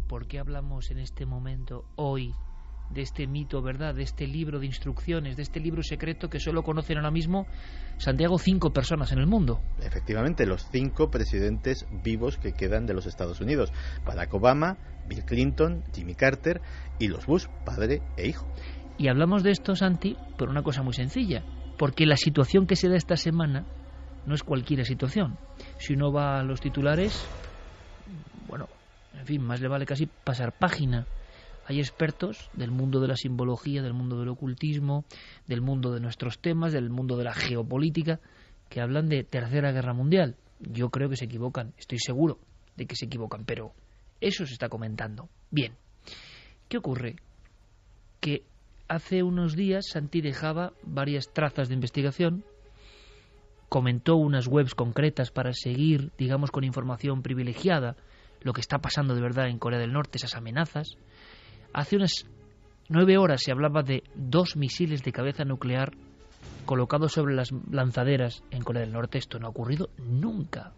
por qué hablamos en este momento, hoy, de este mito, ¿verdad?, de este libro de instrucciones, de este libro secreto que solo conocen ahora mismo, Santiago, 5 personas en el mundo. Efectivamente, los 5 presidentes vivos que quedan de los Estados Unidos: Barack Obama, Bill Clinton, Jimmy Carter y los Bush, padre e hijo. Y hablamos de esto, Santi, por una cosa muy sencilla, porque la situación que se da esta semana no es cualquier situación. Si uno va a los titulares, bueno, en fin, más le vale casi pasar página. Hay expertos del mundo de la simbología, del mundo del ocultismo, del mundo de nuestros temas, del mundo de la geopolítica, que hablan de Tercera Guerra Mundial. Yo creo que se equivocan, estoy seguro de que se equivocan, pero eso se está comentando. Bien, ¿qué ocurre? Que hace unos días Santi dejaba varias trazas de investigación, comentó unas webs concretas para seguir, digamos, con información privilegiada lo que está pasando de verdad en Corea del Norte, esas amenazas. Hace unas 9 horas se hablaba de 2 misiles de cabeza nuclear colocados sobre las lanzaderas en Corea del Norte. Esto no ha ocurrido nunca.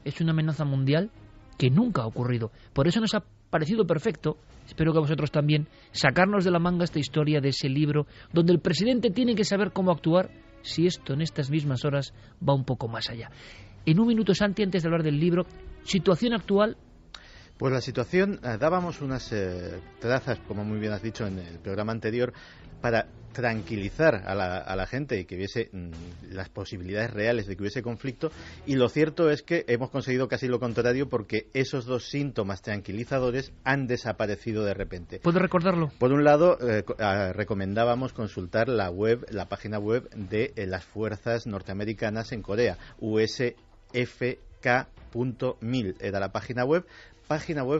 Es una amenaza mundial que nunca ha ocurrido. Por eso nos ha parecido perfecto, espero que a vosotros también, sacarnos de la manga esta historia de ese libro donde el presidente tiene que saber cómo actuar si esto en estas mismas horas va un poco más allá. En un minuto, Santi, antes de hablar del libro, situación actual. Pues la situación, dábamos unas trazas, como muy bien has dicho en el programa anterior, para tranquilizar a la gente y que hubiese las posibilidades reales de que hubiese conflicto, y lo cierto es que hemos conseguido casi lo contrario, porque esos 2 síntomas tranquilizadores han desaparecido de repente. ¿Puedo recordarlo? Por un lado, recomendábamos consultar la página web de las fuerzas norteamericanas en Corea, usfk.mil era la página web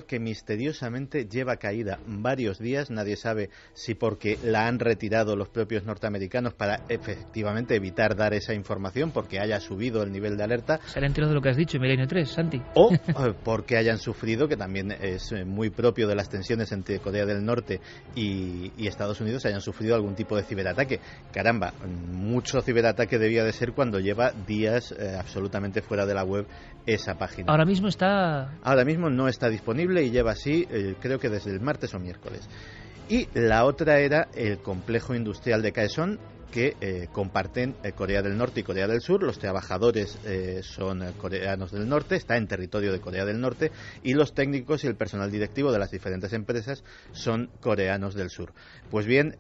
que misteriosamente lleva caída varios días. Nadie sabe si porque la han retirado los propios norteamericanos para efectivamente evitar dar esa información, porque haya subido el nivel de alerta. Se han enterado de lo que has dicho en Milenio 3, Santi. O porque hayan sufrido, que también es muy propio de las tensiones entre Corea del Norte y Estados Unidos, hayan sufrido algún tipo de ciberataque. Caramba, mucho ciberataque debía de ser cuando lleva días absolutamente fuera de la web esa página. Ahora mismo no está disponible y lleva así, creo que desde el martes o miércoles. Y la otra era el complejo industrial de Kaesong, que comparten Corea del Norte y Corea del Sur. Los trabajadores son coreanos del norte, está en territorio de Corea del Norte, y los técnicos y el personal directivo de las diferentes empresas son coreanos del sur. Pues bien,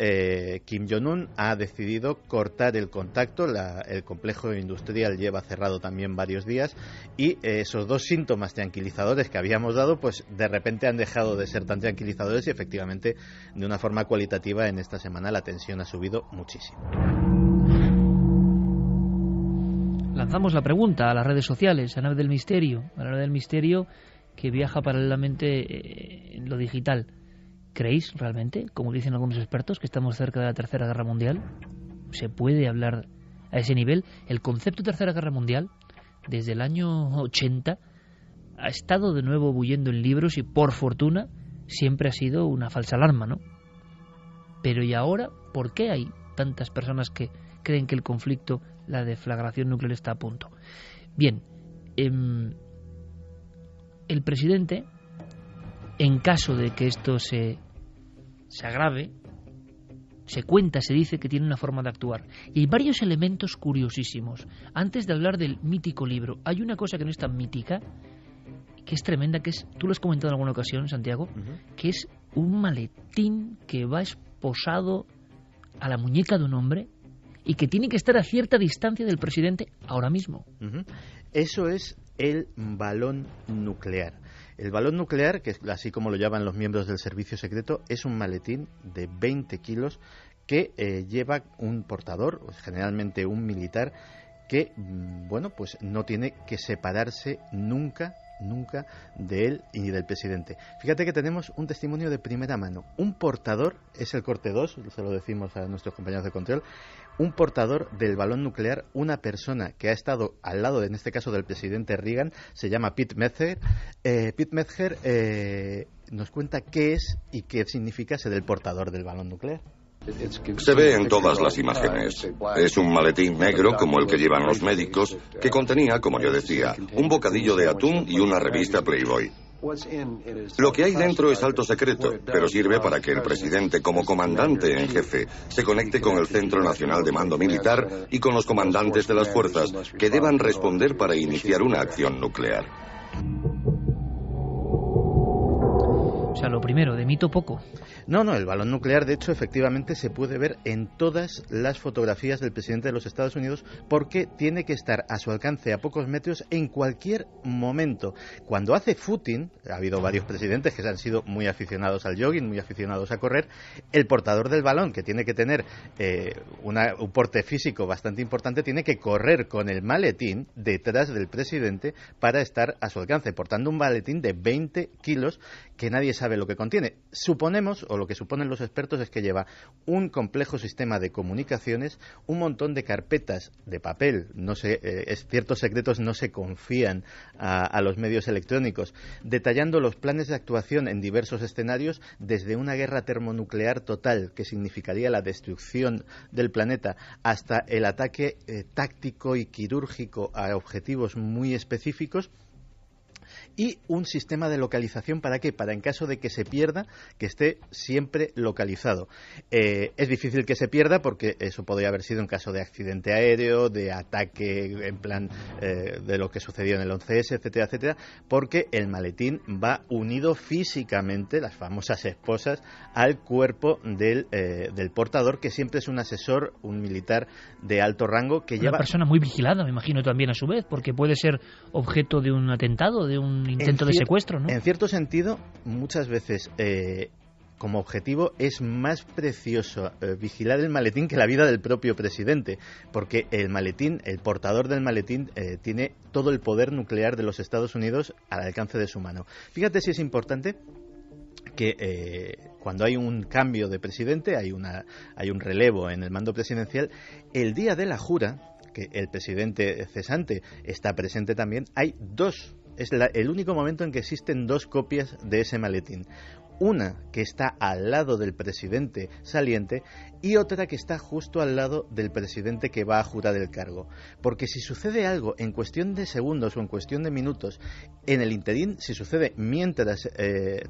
Kim Jong-un ha decidido cortar el contacto. El complejo industrial lleva cerrado también varios días, y esos 2 síntomas tranquilizadores que habíamos dado, pues de repente han dejado de ser tan tranquilizadores, y efectivamente de una forma cualitativa en esta semana la tensión ha subido muchísimo. Lanzamos la pregunta a las redes sociales, a la nave del misterio que viaja paralelamente en lo digital. ¿Creéis realmente, como dicen algunos expertos, que estamos cerca de la Tercera Guerra Mundial? ¿Se puede hablar a ese nivel? El concepto de Tercera Guerra Mundial, desde el año 80, ha estado de nuevo bullendo en libros y, por fortuna, siempre ha sido una falsa alarma, ¿no? Pero ¿y ahora por qué hay tantas personas que creen que el conflicto, la deflagración nuclear, está a punto? Bien, el presidente, en caso de que esto se agrave, se dice que tiene una forma de actuar. Y hay varios elementos curiosísimos. Antes de hablar del mítico libro, hay una cosa que no es tan mítica, que es tremenda, que es, tú lo has comentado en alguna ocasión, Santiago, que es un maletín que va esposado a la muñeca de un hombre y que tiene que estar a cierta distancia del presidente ahora mismo. Eso es el balón nuclear. El balón nuclear, que así como lo llaman los miembros del servicio secreto, es un maletín de 20 kilos que lleva un portador, generalmente un militar, que, bueno, pues no tiene que separarse nunca de él y del presidente. Fíjate que tenemos un testimonio de primera mano. Un portador, es el corte 2, se lo decimos a nuestros compañeros de control, un portador del balón nuclear, una persona que ha estado al lado, en este caso del presidente Reagan, se llama Pete Metzger. Pete Metzger nos cuenta qué es y qué significa ser el portador del balón nuclear. Se ve en todas las imágenes. Es un maletín negro como el que llevan los médicos, que contenía, como yo decía, un bocadillo de atún y una revista Playboy. Lo que hay dentro es alto secreto, pero sirve para que el presidente, como comandante en jefe, se conecte con el Centro Nacional de Mando Militar y con los comandantes de las fuerzas que deban responder para iniciar una acción nuclear. O sea, lo primero, de mito poco. No, el balón nuclear, de hecho, efectivamente se puede ver en todas las fotografías del presidente de los Estados Unidos porque tiene que estar a su alcance a pocos metros en cualquier momento. Cuando hace footing, ha habido varios presidentes que han sido muy aficionados al jogging, muy aficionados a correr, el portador del balón, que tiene que tener un porte físico bastante importante, tiene que correr con el maletín detrás del presidente para estar a su alcance, portando un maletín de 20 kilos que nadie sabe lo que contiene. Suponemos, o lo que suponen los expertos, es que lleva un complejo sistema de comunicaciones, un montón de carpetas de papel, ciertos secretos no se confían a los medios electrónicos, detallando los planes de actuación en diversos escenarios, desde una guerra termonuclear total, que significaría la destrucción del planeta, hasta el ataque táctico y quirúrgico a objetivos muy específicos. Y un sistema de localización, ¿para qué? Para en caso de que se pierda, que esté siempre localizado. Es difícil que se pierda porque eso podría haber sido en caso de accidente aéreo, de ataque en plan de lo que sucedió en el 11S, etcétera, etcétera, porque el maletín va unido físicamente, las famosas esposas, al cuerpo del portador, que siempre es un asesor, un militar de alto rango que lleva... Una persona muy vigilada, me imagino también a su vez, porque puede ser objeto de un atentado, de un intento de secuestro, ¿no? En cierto sentido, muchas veces como objetivo es más precioso vigilar el maletín que la vida del propio presidente, porque el maletín, el portador del maletín, tiene todo el poder nuclear de los Estados Unidos al alcance de su mano. Fíjate si es importante que cuando hay un cambio de presidente, hay un relevo en el mando presidencial, el día de la jura, que el presidente cesante está presente también, hay dos. Es el único momento en que existen dos copias de ese maletín. Una que está al lado del presidente saliente y otra que está justo al lado del presidente que va a jurar el cargo. Porque si sucede algo en cuestión de segundos o en cuestión de minutos, en el interín, si sucede mientras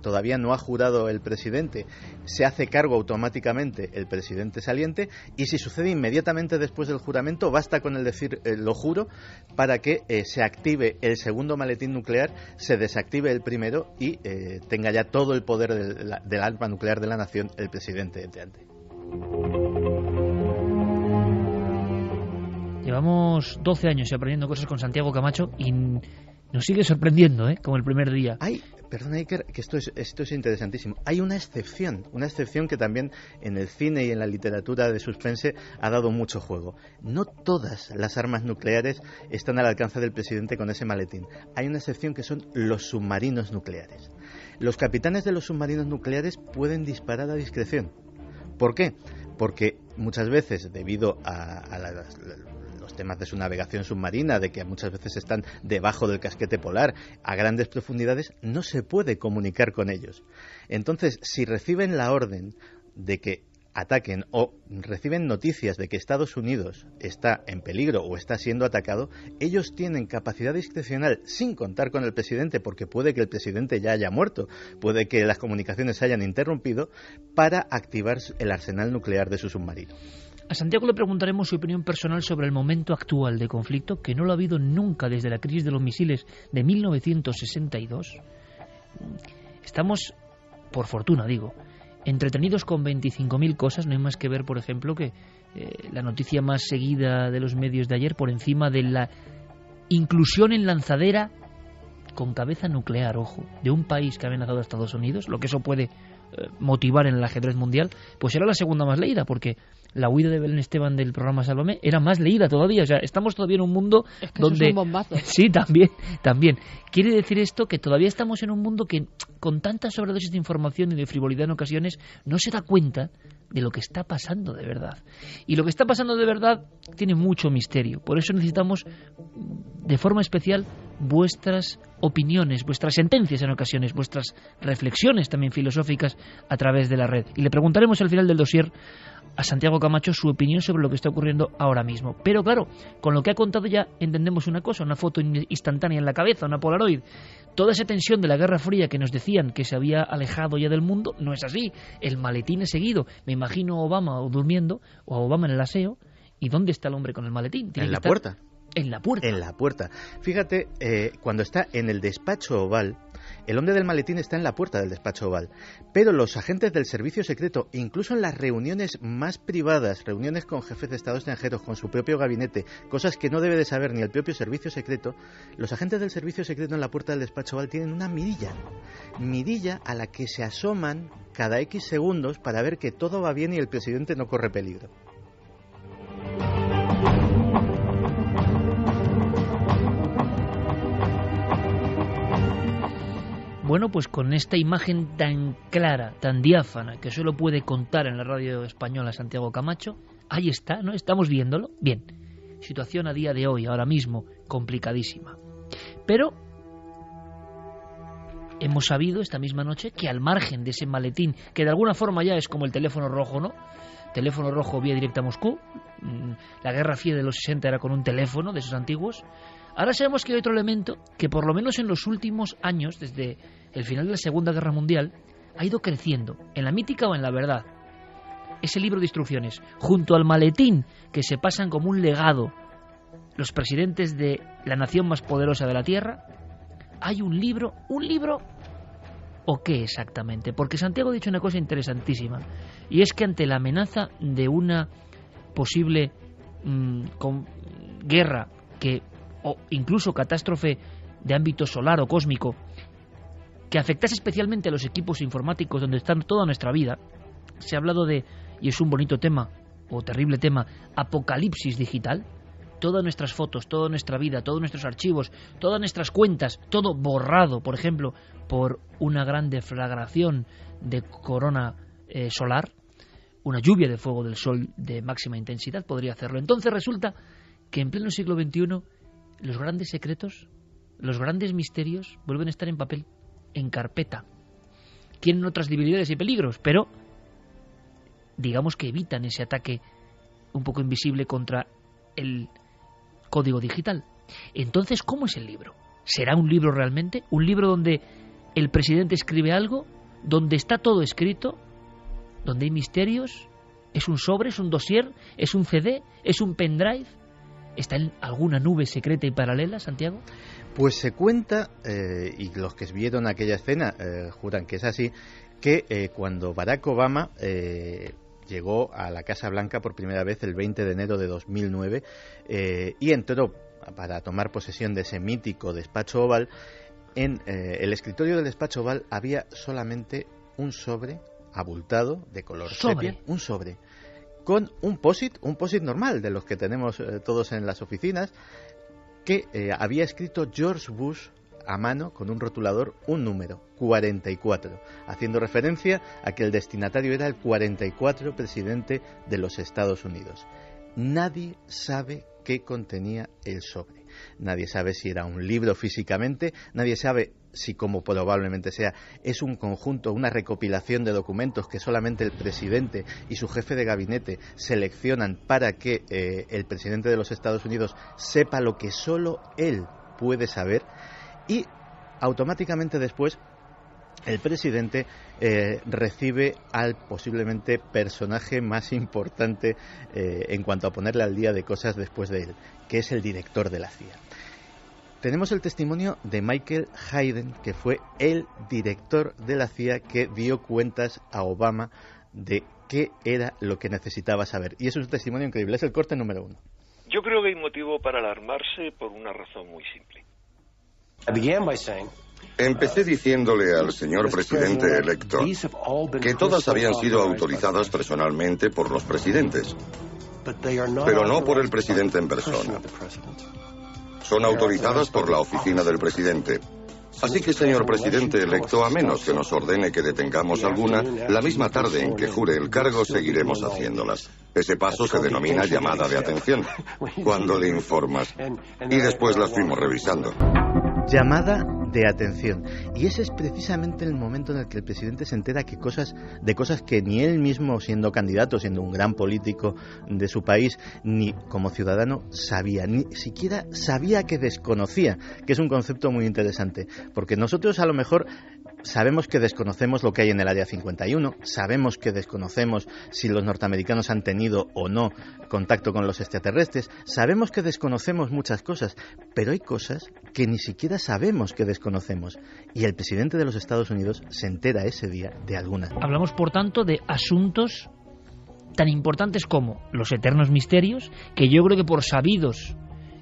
todavía no ha jurado el presidente, se hace cargo automáticamente el presidente saliente, y si sucede inmediatamente después del juramento, basta con el decir lo juro para que se active el segundo maletín nuclear, se desactive el primero y tenga ya todo el poder del arma nuclear de la nación el presidente entrante. Llevamos 12 años aprendiendo cosas con Santiago Camacho y nos sigue sorprendiendo, como el primer día. Perdona, Iker, que esto es interesantísimo. Hay una excepción que también en el cine y en la literatura de suspense ha dado mucho juego. No todas las armas nucleares están al alcance del presidente con ese maletín. Hay una excepción que son los submarinos nucleares. Los capitanes de los submarinos nucleares pueden disparar a discreción. ¿Por qué? Porque muchas veces, debido a los temas de su navegación submarina, de que muchas veces están debajo del casquete polar, a grandes profundidades, no se puede comunicar con ellos. Entonces, si reciben la orden de que ataquen o reciben noticias de que Estados Unidos está en peligro o está siendo atacado, ellos tienen capacidad discrecional, sin contar con el presidente, porque puede que el presidente ya haya muerto, puede que las comunicaciones se hayan interrumpido, para activar el arsenal nuclear de su submarino. A Santiago le preguntaremos su opinión personal sobre el momento actual de conflicto, que no lo ha habido nunca desde la crisis de los misiles de 1962. Estamos, por fortuna digo, entretenidos con 25.000 cosas. No hay más que ver, por ejemplo, que la noticia más seguida de los medios de ayer, por encima de la inclusión en lanzadera con cabeza nuclear, ojo, de un país que ha amenazado a Estados Unidos, lo que eso puede motivar en el ajedrez mundial, pues era la segunda más leída, porque la huida de Belén Esteban del programa Sálvame era más leída todavía. O sea, estamos todavía en un mundo donde... Es un bombazo. Sí, también. Quiere decir esto que todavía estamos en un mundo que, con tanta sobredosis de información y de frivolidad en ocasiones, no se da cuenta de lo que está pasando de verdad. Y lo que está pasando de verdad tiene mucho misterio. Por eso necesitamos, de forma especial, vuestras opiniones, vuestras sentencias en ocasiones, vuestras reflexiones también filosóficas a través de la red. Y le preguntaremos al final del dossier a Santiago Camacho su opinión sobre lo que está ocurriendo ahora mismo. Pero claro, con lo que ha contado ya entendemos una cosa, una foto instantánea en la cabeza, una Polaroid. Toda esa tensión de la Guerra Fría que nos decían que se había alejado ya del mundo, no es así. El maletín es seguido. Me imagino a Obama durmiendo, o a Obama en el aseo. ¿Y dónde está el hombre con el maletín? En la puerta. En la puerta. En la puerta. Fíjate, cuando está en el despacho oval, el hombre del maletín está en la puerta del despacho oval. Pero los agentes del servicio secreto, incluso en las reuniones más privadas, reuniones con jefes de Estado extranjeros, con su propio gabinete, cosas que no debe de saber ni el propio servicio secreto, los agentes del servicio secreto en la puerta del despacho oval tienen una mirilla a la que se asoman cada X segundos para ver que todo va bien y el presidente no corre peligro. Bueno, pues con esta imagen tan clara, tan diáfana, que solo puede contar en la radio española Santiago Camacho, ahí está, ¿no? Estamos viéndolo. Bien, situación a día de hoy, ahora mismo, complicadísima. Pero hemos sabido esta misma noche que al margen de ese maletín, que de alguna forma ya es como el teléfono rojo, ¿no? Teléfono rojo vía directa a Moscú. La Guerra Fría de los 60 era con un teléfono de esos antiguos. Ahora sabemos que hay otro elemento que por lo menos en los últimos años, desde el final de la Segunda Guerra Mundial, ha ido creciendo, en la mítica o en la verdad. Ese libro de instrucciones, junto al maletín que se pasan como un legado los presidentes de la nación más poderosa de la Tierra, hay un libro, ¿o qué exactamente? Porque Santiago ha dicho una cosa interesantísima, y es que ante la amenaza de una posible guerra o incluso catástrofe de ámbito solar o cósmico que afectase especialmente a los equipos informáticos donde está toda nuestra vida, se ha hablado de, y es un bonito tema o terrible tema, apocalipsis digital. Todas nuestras fotos, toda nuestra vida, todos nuestros archivos, todas nuestras cuentas, todo borrado, por ejemplo, por una gran deflagración de corona solar, una lluvia de fuego del sol de máxima intensidad podría hacerlo. Entonces resulta que en pleno siglo XXI los grandes secretos, los grandes misterios vuelven a estar en papel, en carpeta. Tienen otras debilidades y peligros, pero digamos que evitan ese ataque un poco invisible contra el código digital. Entonces, ¿cómo es el libro? ¿Será un libro realmente? ¿Un libro donde el presidente escribe algo? ¿Donde está todo escrito? ¿Donde hay misterios? ¿Es un sobre? ¿Es un dossier? ¿Es un CD? ¿Es un pendrive? ¿Está en alguna nube secreta y paralela, Santiago? Pues se cuenta, y los que vieron aquella escena juran que es así, que cuando Barack Obama llegó a la Casa Blanca por primera vez el 20 de enero de 2009 y entró para tomar posesión de ese mítico despacho oval, en el escritorio del despacho oval había solamente un sobre abultado de color sepia, un sobre con un POSIT normal, de los que tenemos todos en las oficinas, que había escrito George Bush a mano con un rotulador un número, 44, haciendo referencia a que el destinatario era el 44 presidente de los Estados Unidos. Nadie sabe qué contenía el sobre. Nadie sabe si era un libro físicamente, nadie sabe si, como probablemente sea, es un conjunto, una recopilación de documentos que solamente el presidente y su jefe de gabinete seleccionan para que el presidente de los Estados Unidos sepa lo que solo él puede saber, y automáticamente después el presidente recibe al posiblemente personaje más importante en cuanto a ponerle al día de cosas después de él, que es el director de la CIA. Tenemos el testimonio de Michael Hayden, que fue el director de la CIA que dio cuentas a Obama de qué era lo que necesitaba saber. Y es un testimonio increíble, es el corte número 1. Yo creo que hay motivo para alarmarse por una razón muy simple. Empecé diciéndole al señor presidente electo que todas habían sido autorizadas personalmente por los presidentes, pero no por el presidente en persona. Son autorizadas por la oficina del presidente. Así que, señor presidente electo, a menos que nos ordene que detengamos alguna, la misma tarde en que jure el cargo seguiremos haciéndolas. Ese paso se denomina llamada de atención, cuando le informas. Y después las fuimos revisando. llamada de atención. Y ese es precisamente el momento en el que el presidente se entera de cosas que ni él mismo, siendo candidato, siendo un gran político de su país, ni como ciudadano sabía, ni siquiera sabía que desconocía, que es un concepto muy interesante, porque nosotros a lo mejor sabemos que desconocemos lo que hay en el Área 51, sabemos que desconocemos si los norteamericanos han tenido o no contacto con los extraterrestres, sabemos que desconocemos muchas cosas, pero hay cosas que ni siquiera sabemos que desconocemos, y el presidente de los Estados Unidos se entera ese día de algunas. Hablamos, por tanto, de asuntos tan importantes como los eternos misterios, que yo creo que por sabidos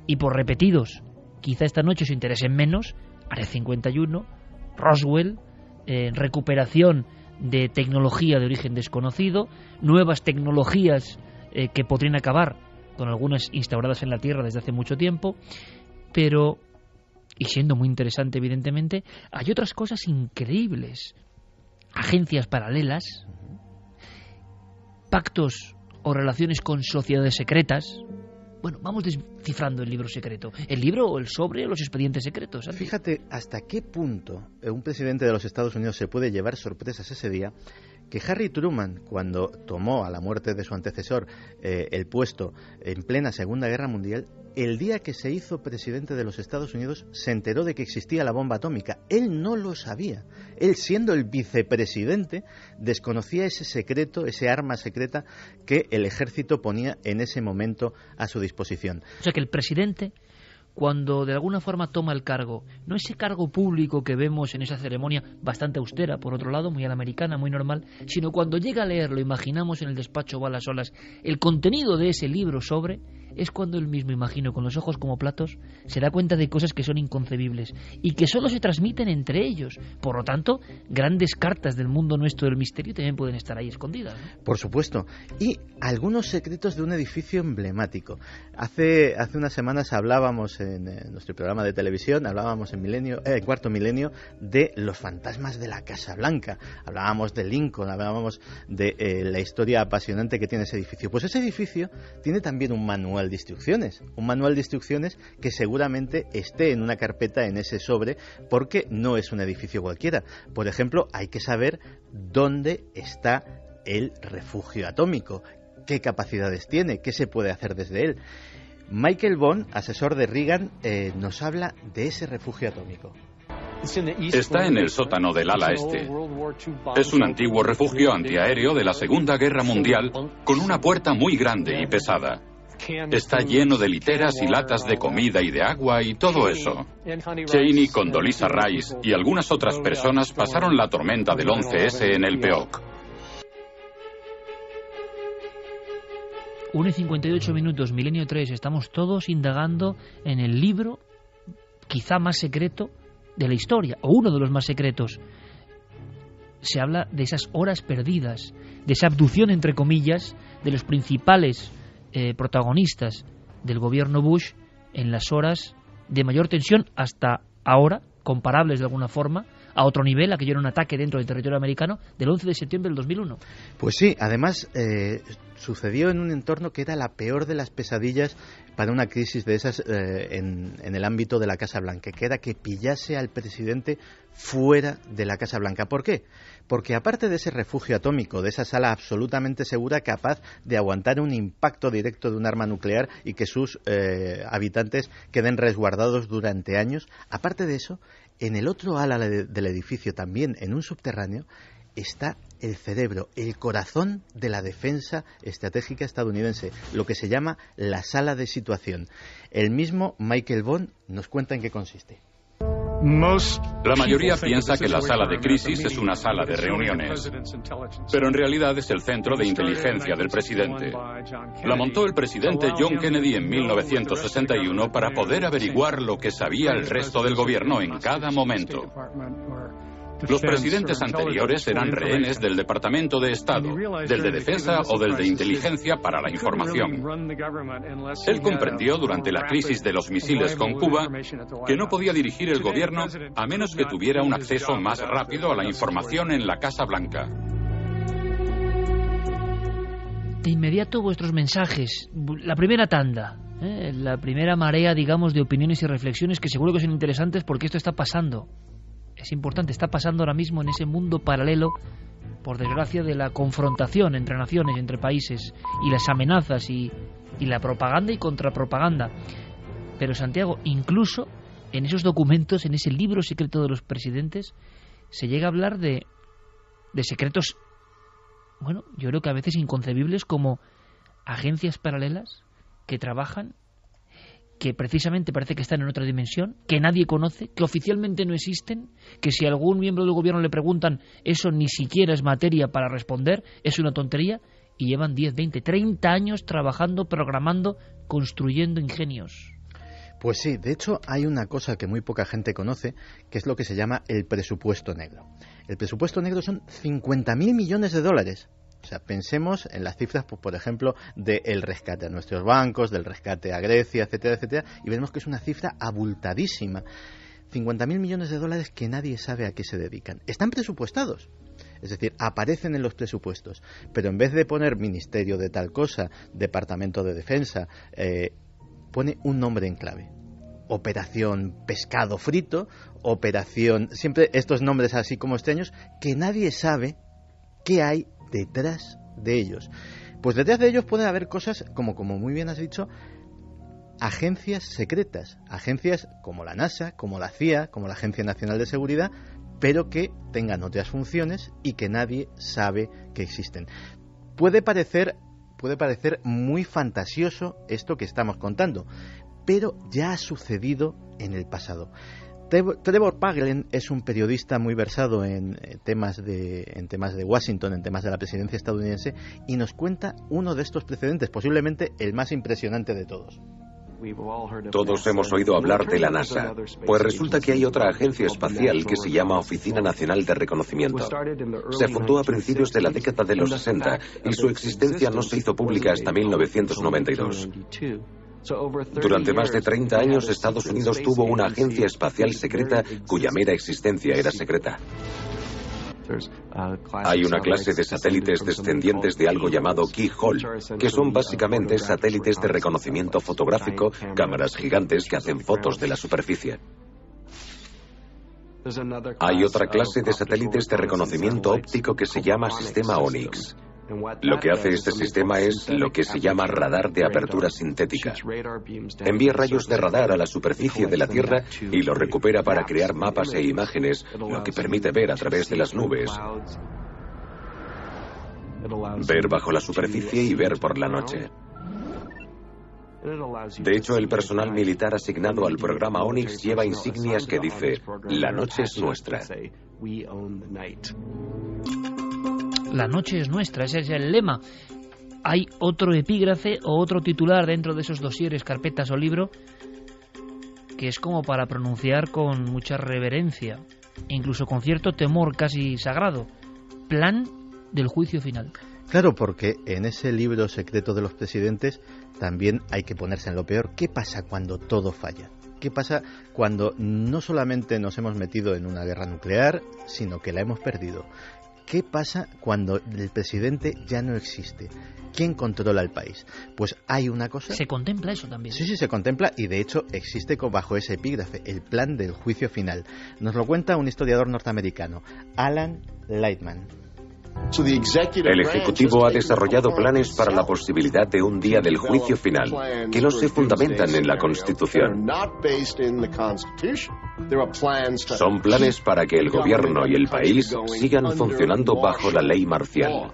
y por repetidos, quizá esta noche os interesen menos: Área 51, Roswell, recuperación de tecnología de origen desconocido, nuevas tecnologías que podrían acabar con algunas instauradas en la Tierra desde hace mucho tiempo, pero, y siendo muy interesante evidentemente, hay otras cosas increíbles: agencias paralelas, pactos o relaciones con sociedades secretas. Bueno, vamos descifrando el libro secreto. ¿El libro o el sobre o los expedientes secretos? ¿Sabes? Fíjate hasta qué punto un presidente de los Estados Unidos se puede llevar sorpresas ese día, que Harry Truman, cuando tomó a la muerte de su antecesor el puesto en plena Segunda Guerra Mundial, el día que se hizo presidente de los Estados Unidos se enteró de que existía la bomba atómica. Él no lo sabía. Él, siendo el vicepresidente, desconocía ese secreto, ese arma secreta que el ejército ponía en ese momento a su disposición. O sea que el presidente, cuando de alguna forma toma el cargo, no ese cargo público que vemos en esa ceremonia bastante austera, por otro lado, muy a la americana, muy normal, sino cuando llega a leerlo, imaginamos en el despacho o a las olas, el contenido de ese libro sobre, es cuando él mismo, imagino, con los ojos como platos, se da cuenta de cosas que son inconcebibles y que solo se transmiten entre ellos. Por lo tanto, grandes cartas del mundo nuestro del misterio también pueden estar ahí escondidas, ¿no? Por supuesto. Y algunos secretos de un edificio emblemático. Hace unas semanas hablábamos en nuestro programa de televisión, hablábamos en Cuarto Milenio, de los fantasmas de la Casa Blanca. Hablábamos de Lincoln, hablábamos de la historia apasionante que tiene ese edificio. Pues ese edificio tiene también un manual de instrucciones que seguramente esté en una carpeta en ese sobre, porque no es un edificio cualquiera. Por ejemplo, hay que saber dónde está el refugio atómico, qué capacidades tiene, qué se puede hacer desde él. Michael Bond, asesor de Reagan, nos habla de ese refugio atómico. Está en el sótano del ala este. Es un antiguo refugio antiaéreo de la Segunda Guerra Mundial, con una puerta muy grande y pesada. Está lleno de literas y latas de comida y de agua y todo eso. Cheney, Condoleezza Rice y algunas otras personas pasaron la tormenta del 11S en el PEOC. 1:58, Milenio 3, estamos todos indagando en el libro quizá más secreto de la historia, o uno de los más secretos. Se habla de esas horas perdidas, de esa abducción, entre comillas, de los principales protagonistas del gobierno Bush en las horas de mayor tensión hasta ahora, comparables de alguna forma, a otro nivel, aquello era un ataque dentro del territorio americano, del 11 de septiembre del 2001. Pues sí, además sucedió en un entorno que era la peor de las pesadillas para una crisis de esas en el ámbito de la Casa Blanca, que era que pillase al presidente fuera de la Casa Blanca. ¿Por qué? Porque aparte de ese refugio atómico, de esa sala absolutamente segura, capaz de aguantar un impacto directo de un arma nuclear y que sus habitantes queden resguardados durante años, aparte de eso, en el otro ala del edificio, también en un subterráneo, está el cerebro, el corazón de la defensa estratégica estadounidense, lo que se llama la sala de situación. El mismo Michael Bond nos cuenta en qué consiste. La mayoría piensa que la sala de crisis es una sala de reuniones, pero en realidad es el centro de inteligencia del presidente. La montó el presidente John Kennedy en 1961 para poder averiguar lo que sabía el resto del gobierno en cada momento. Los presidentes anteriores eran rehenes del Departamento de Estado, del de Defensa o del de Inteligencia para la información. Él comprendió durante la crisis de los misiles con Cuba que no podía dirigir el gobierno a menos que tuviera un acceso más rápido a la información en la Casa Blanca. De inmediato vuestros mensajes. La primera tanda. la primera marea, digamos, de opiniones y reflexiones que seguro que son interesantes, porque esto está pasando. Es importante, está pasando ahora mismo en ese mundo paralelo, por desgracia, de la confrontación entre naciones, entre países, y las amenazas y la propaganda y contrapropaganda. Pero, Santiago, incluso en esos documentos, en ese libro secreto de los presidentes, se llega a hablar de secretos, bueno, yo creo que a veces inconcebibles, como agencias paralelas que trabajan, que precisamente parece que están en otra dimensión, que nadie conoce, que oficialmente no existen, que si a algún miembro del gobierno le preguntan, eso ni siquiera es materia para responder, es una tontería, y llevan 10, 20, 30 años trabajando, programando, construyendo ingenios. Pues sí, de hecho hay una cosa que muy poca gente conoce, que es lo que se llama el presupuesto negro. El presupuesto negro son 50.000 millones de dólares. O sea, pensemos en las cifras, pues, por ejemplo, del rescate a nuestros bancos, del rescate a Grecia, etcétera, etcétera, y vemos que es una cifra abultadísima. 50.000 millones de dólares que nadie sabe a qué se dedican. Están presupuestados, es decir, aparecen en los presupuestos, pero en vez de poner Ministerio de tal cosa, Departamento de Defensa, pone un nombre en clave. Operación Pescado Frito, Operación... Siempre estos nombres así como extraños, que nadie sabe qué hay detrás de ellos. Pues detrás de ellos pueden haber cosas como muy bien has dicho, agencias secretas, agencias como la NASA, como la CIA, como la Agencia Nacional de Seguridad, pero que tengan otras funciones y que nadie sabe que existen. Puede parecer muy fantasioso esto que estamos contando, pero ya ha sucedido en el pasado. Trevor Paglen es un periodista muy versado en temas de Washington, en temas de la presidencia estadounidense, y nos cuenta uno de estos precedentes, posiblemente el más impresionante de todos. Todos hemos oído hablar de la NASA, pues resulta que hay otra agencia espacial que se llama Oficina Nacional de Reconocimiento. Se fundó a principios de la década de los 60 y su existencia no se hizo pública hasta 1992. Durante más de 30 años, Estados Unidos tuvo una agencia espacial secreta cuya mera existencia era secreta. Hay una clase de satélites descendientes de algo llamado Keyhole, que son básicamente satélites de reconocimiento fotográfico, cámaras gigantes que hacen fotos de la superficie. Hay otra clase de satélites de reconocimiento óptico que se llama sistema Onyx. Lo que hace este sistema es lo que se llama radar de apertura sintética. Envía rayos de radar a la superficie de la Tierra y lo recupera para crear mapas e imágenes, lo que permite ver a través de las nubes, ver bajo la superficie y ver por la noche. De hecho, el personal militar asignado al programa Onyx lleva insignias que dice: "La noche es nuestra". La noche es nuestra, ese es el lema. Hay otro epígrafe o otro titular dentro de esos dosieres, carpetas o libro, que es como para pronunciar con mucha reverencia, incluso con cierto temor casi sagrado: Plan del juicio final. Claro, porque en ese libro secreto de los presidentes también hay que ponerse en lo peor. ¿Qué pasa cuando todo falla? ¿Qué pasa cuando no solamente nos hemos metido en una guerra nuclear, sino que la hemos perdido? ¿Qué pasa cuando el presidente ya no existe? ¿Quién controla el país? Pues hay una cosa... ¿Se contempla eso también? Sí, se contempla, y de hecho existe bajo ese epígrafe, el plan del juicio final. Nos lo cuenta un historiador norteamericano, Alan Lightman. El Ejecutivo ha desarrollado planes para la posibilidad de un día del juicio final, que no se fundamentan en la Constitución. Son planes para que el gobierno y el país sigan funcionando bajo la ley marcial.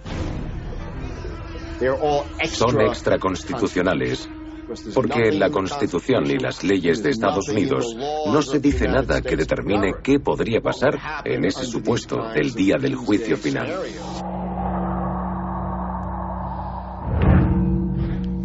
Son extraconstitucionales, porque en la Constitución y las leyes de Estados Unidos no se dice nada que determine qué podría pasar en ese supuesto del día del juicio final.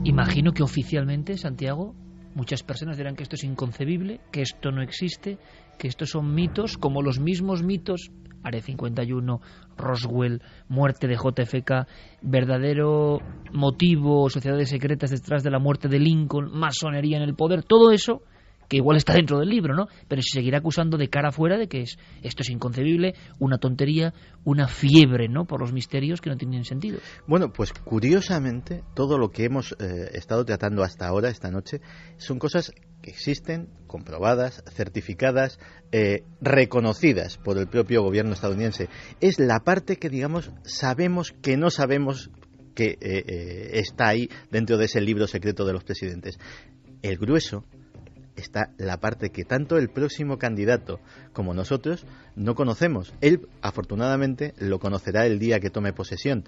Imagino que oficialmente, Santiago, muchas personas dirán que esto es inconcebible, que esto no existe, que estos son mitos, como los mismos mitos, Área 51, Roswell, muerte de JFK, verdadero motivo, sociedades secretas detrás de la muerte de Lincoln, masonería en el poder, todo eso que igual está dentro del libro, ¿no? Pero se seguirá acusando de cara afuera de que esto es inconcebible, una tontería, una fiebre, ¿no?, por los misterios que no tienen sentido. Bueno, pues curiosamente todo lo que hemos estado tratando hasta ahora, esta noche, son cosas que existen, comprobadas, certificadas, reconocidas por el propio gobierno estadounidense. Es la parte que, digamos, sabemos que no sabemos que está ahí dentro de ese libro secreto de los presidentes. El grueso está la parte que tanto el próximo candidato como nosotros no conocemos. Él, afortunadamente, lo conocerá el día que tome posesión.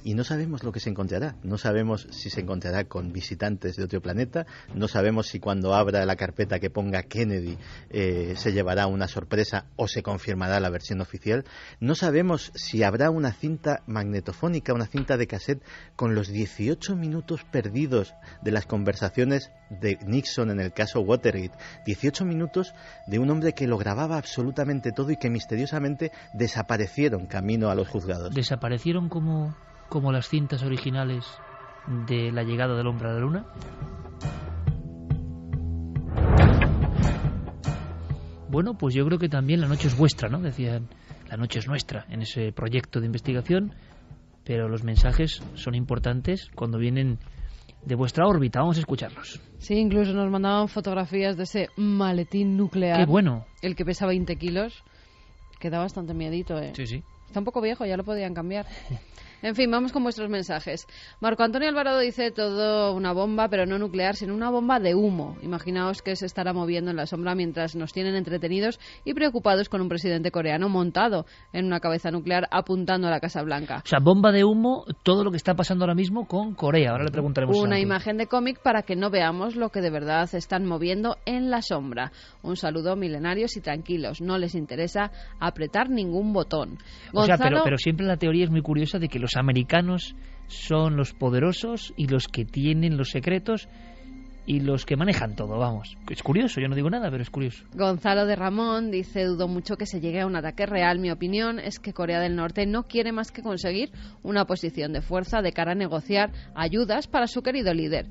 Y no sabemos lo que se encontrará. No sabemos si se encontrará con visitantes de otro planeta. No sabemos si cuando abra la carpeta que ponga Kennedy se llevará una sorpresa o se confirmará la versión oficial. No sabemos si habrá una cinta magnetofónica, una cinta de cassette con los 18 minutos perdidos de las conversaciones de Nixon en el caso Watergate. 18 minutos de un hombre que lo grababa absolutamente todo y que misteriosamente desaparecieron camino a los juzgados. ¿Desaparecieron como las cintas originales de la llegada del hombre a la luna? Bueno, pues yo creo que también la noche es vuestra, ¿no? Decían, la noche es nuestra en ese proyecto de investigación, pero los mensajes son importantes cuando vienen de vuestra órbita. Vamos a escucharlos. Sí, incluso nos mandaban fotografías de ese maletín nuclear. ¡Qué bueno! El que pesa 20 kilos. Que da bastante miedito, ¿eh? Sí, sí. Está un poco viejo, ya lo podían cambiar. En fin, vamos con vuestros mensajes. Marco Antonio Alvarado dice todo una bomba, pero no nuclear, sino una bomba de humo. Imaginaos que se estará moviendo en la sombra mientras nos tienen entretenidos y preocupados con un presidente coreano montado en una cabeza nuclear apuntando a la Casa Blanca. O sea, bomba de humo, todo lo que está pasando ahora mismo con Corea. Ahora le preguntaremos. Una imagen de cómic para que no veamos lo que de verdad están moviendo en la sombra. Un saludo, milenarios y tranquilos. No les interesa apretar ningún botón. Gonzalo... O sea, pero siempre la teoría es muy curiosa de que los americanos son los poderosos y los que tienen los secretos y los que manejan todo, vamos. Es curioso, yo no digo nada, pero es curioso. Gonzalo de Ramón dice, dudo mucho que se llegue a un ataque real. Mi opinión es que Corea del Norte no quiere más que conseguir una posición de fuerza de cara a negociar ayudas para su querido líder.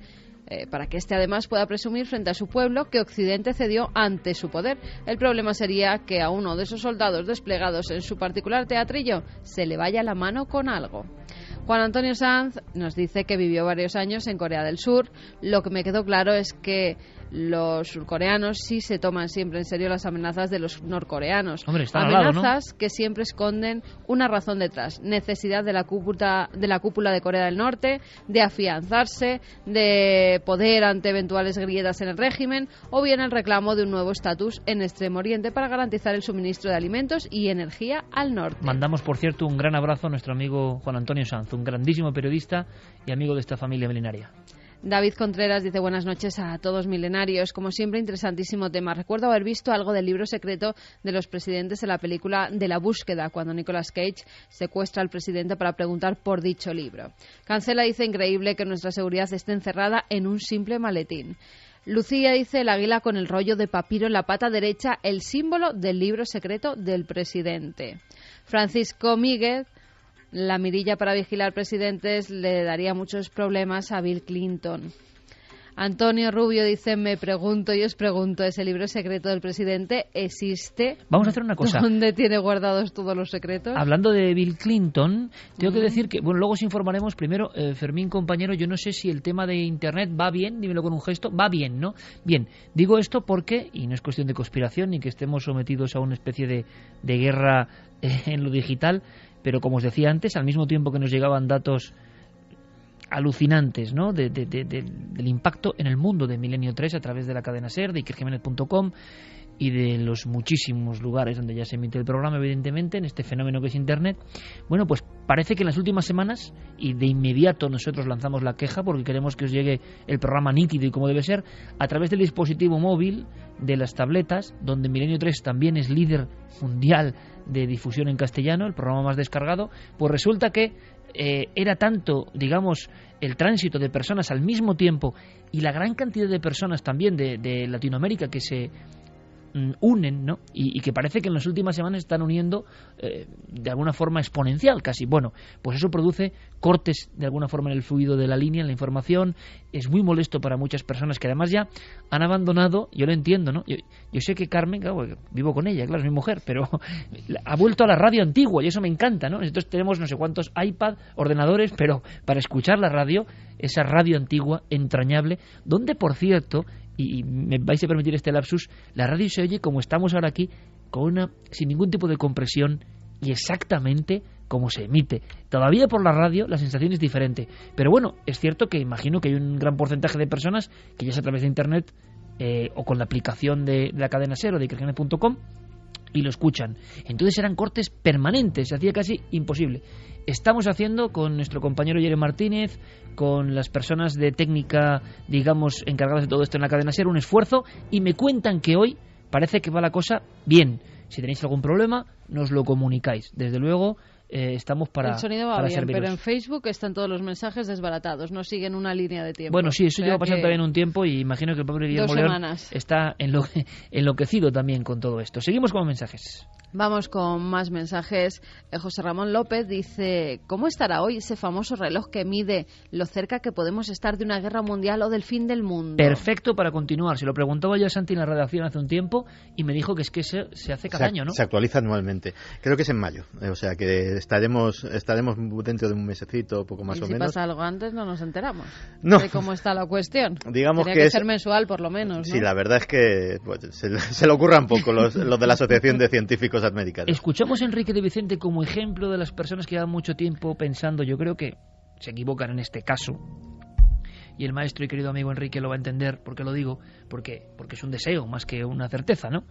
Para que éste además pueda presumir frente a su pueblo que Occidente cedió ante su poder. El problema sería que a uno de esos soldados desplegados en su particular teatrillo se le vaya la mano con algo. Juan Antonio Sanz nos dice que vivió varios años en Corea del Sur. Lo que me quedó claro es que los surcoreanos sí se toman siempre en serio las amenazas de los norcoreanos. Hombre, amenazas lado, ¿no? Que siempre esconden una razón detrás. Necesidad de la cúpula de Corea del Norte, de afianzarse, de poder ante eventuales grietas en el régimen, o bien el reclamo de un nuevo estatus en Extremo Oriente para garantizar el suministro de alimentos y energía al norte. Mandamos, por cierto, un gran abrazo a nuestro amigo Juan Antonio Sanz, un grandísimo periodista y amigo de esta familia milenaria. David Contreras dice buenas noches a todos milenarios. Como siempre, interesantísimo tema. Recuerdo haber visto algo del libro secreto de los presidentes en la película de la búsqueda, cuando Nicolas Cage secuestra al presidente para preguntar por dicho libro. Cancela dice increíble que nuestra seguridad esté encerrada en un simple maletín. Lucía dice el águila con el rollo de papiro en la pata derecha, el símbolo del libro secreto del presidente. Francisco Míguez, la mirilla para vigilar presidentes le daría muchos problemas a Bill Clinton. Antonio Rubio dice, me pregunto y os pregunto, ¿ese libro secreto del presidente existe? Vamos a hacer una cosa. ¿Dónde tiene guardados todos los secretos? Hablando de Bill Clinton, tengo que decir que, bueno, luego os informaremos. Primero, Fermín, compañero, yo no sé si el tema de Internet va bien, dímelo con un gesto, va bien, ¿no? Bien, digo esto porque, y no es cuestión de conspiración ni que estemos sometidos a una especie de guerra en lo digital, pero como os decía antes, al mismo tiempo que nos llegaban datos alucinantes, ¿no?, del impacto en el mundo de Milenio 3 a través de la cadena SER, de ikerjimenez.com y de los muchísimos lugares donde ya se emite el programa, evidentemente, en este fenómeno que es Internet. Bueno, pues parece que en las últimas semanas, y de inmediato nosotros lanzamos la queja porque queremos que os llegue el programa nítido y como debe ser, a través del dispositivo móvil, de las tabletas, donde Milenio 3 también es líder mundial de difusión en castellano, el programa más descargado, pues resulta que era tanto, digamos, el tránsito de personas al mismo tiempo y la gran cantidad de personas también de Latinoamérica que se unen, ¿no? Y que parece que en las últimas semanas están uniendo de alguna forma exponencial casi. Bueno, pues eso produce cortes de alguna forma en el fluido de la línea, en la información. Es muy molesto para muchas personas que además ya han abandonado, yo lo entiendo, ¿no? Yo sé que Carmen, claro, vivo con ella, claro, es mi mujer, pero ha vuelto a la radio antigua y eso me encanta, ¿no? Nosotros tenemos no sé cuántos iPad, ordenadores, pero para escuchar la radio, esa radio antigua, entrañable, donde, por cierto, y me vais a permitir este lapsus, la radio se oye como estamos ahora aquí, sin ningún tipo de compresión y exactamente como se emite. Todavía por la radio la sensación es diferente, pero bueno, es cierto que imagino que hay un gran porcentaje de personas que ya sea a través de internet o con la aplicación de la cadena SER o de ikerjiménez.com y lo escuchan. Entonces eran cortes permanentes, se hacía casi imposible. Estamos haciendo con nuestro compañero Jeremy Martínez, con las personas de técnica, digamos, encargadas de todo esto en la cadena SER, un esfuerzo, y me cuentan que hoy parece que va la cosa bien. Si tenéis algún problema, nos lo comunicáis. Desde luego, estamos para serviros. El sonido va bien, pero en Facebook están todos los mensajes desbaratados, no siguen una línea de tiempo. Bueno, sí, eso lleva pasando también un tiempo y imagino que el pobre Guillermo León está enloquecido también con todo esto. Seguimos con mensajes. Vamos con más mensajes. José Ramón López dice: ¿cómo estará hoy ese famoso reloj que mide lo cerca que podemos estar de una guerra mundial o del fin del mundo? Perfecto para continuar. Se lo preguntaba yo a Santi en la redacción hace un tiempo y me dijo que es que se hace cada año, ¿no? Se actualiza anualmente. Creo que es en mayo. O sea que estaremos dentro de un mesecito, poco más o menos. ¿Y si pasa algo antes no nos enteramos? No. De cómo está la cuestión. Digamos Tendría que ser mensual por lo menos, ¿no? Sí, la verdad es que pues, se le ocurran poco los de la Asociación de Científicos Americanos. Escuchamos a Enrique de Vicente como ejemplo de las personas que llevan mucho tiempo pensando. Yo creo que se equivocan en este caso. Y el maestro y querido amigo Enrique lo va a entender. ¿Por qué lo digo? Porque es un deseo más que una certeza, ¿no?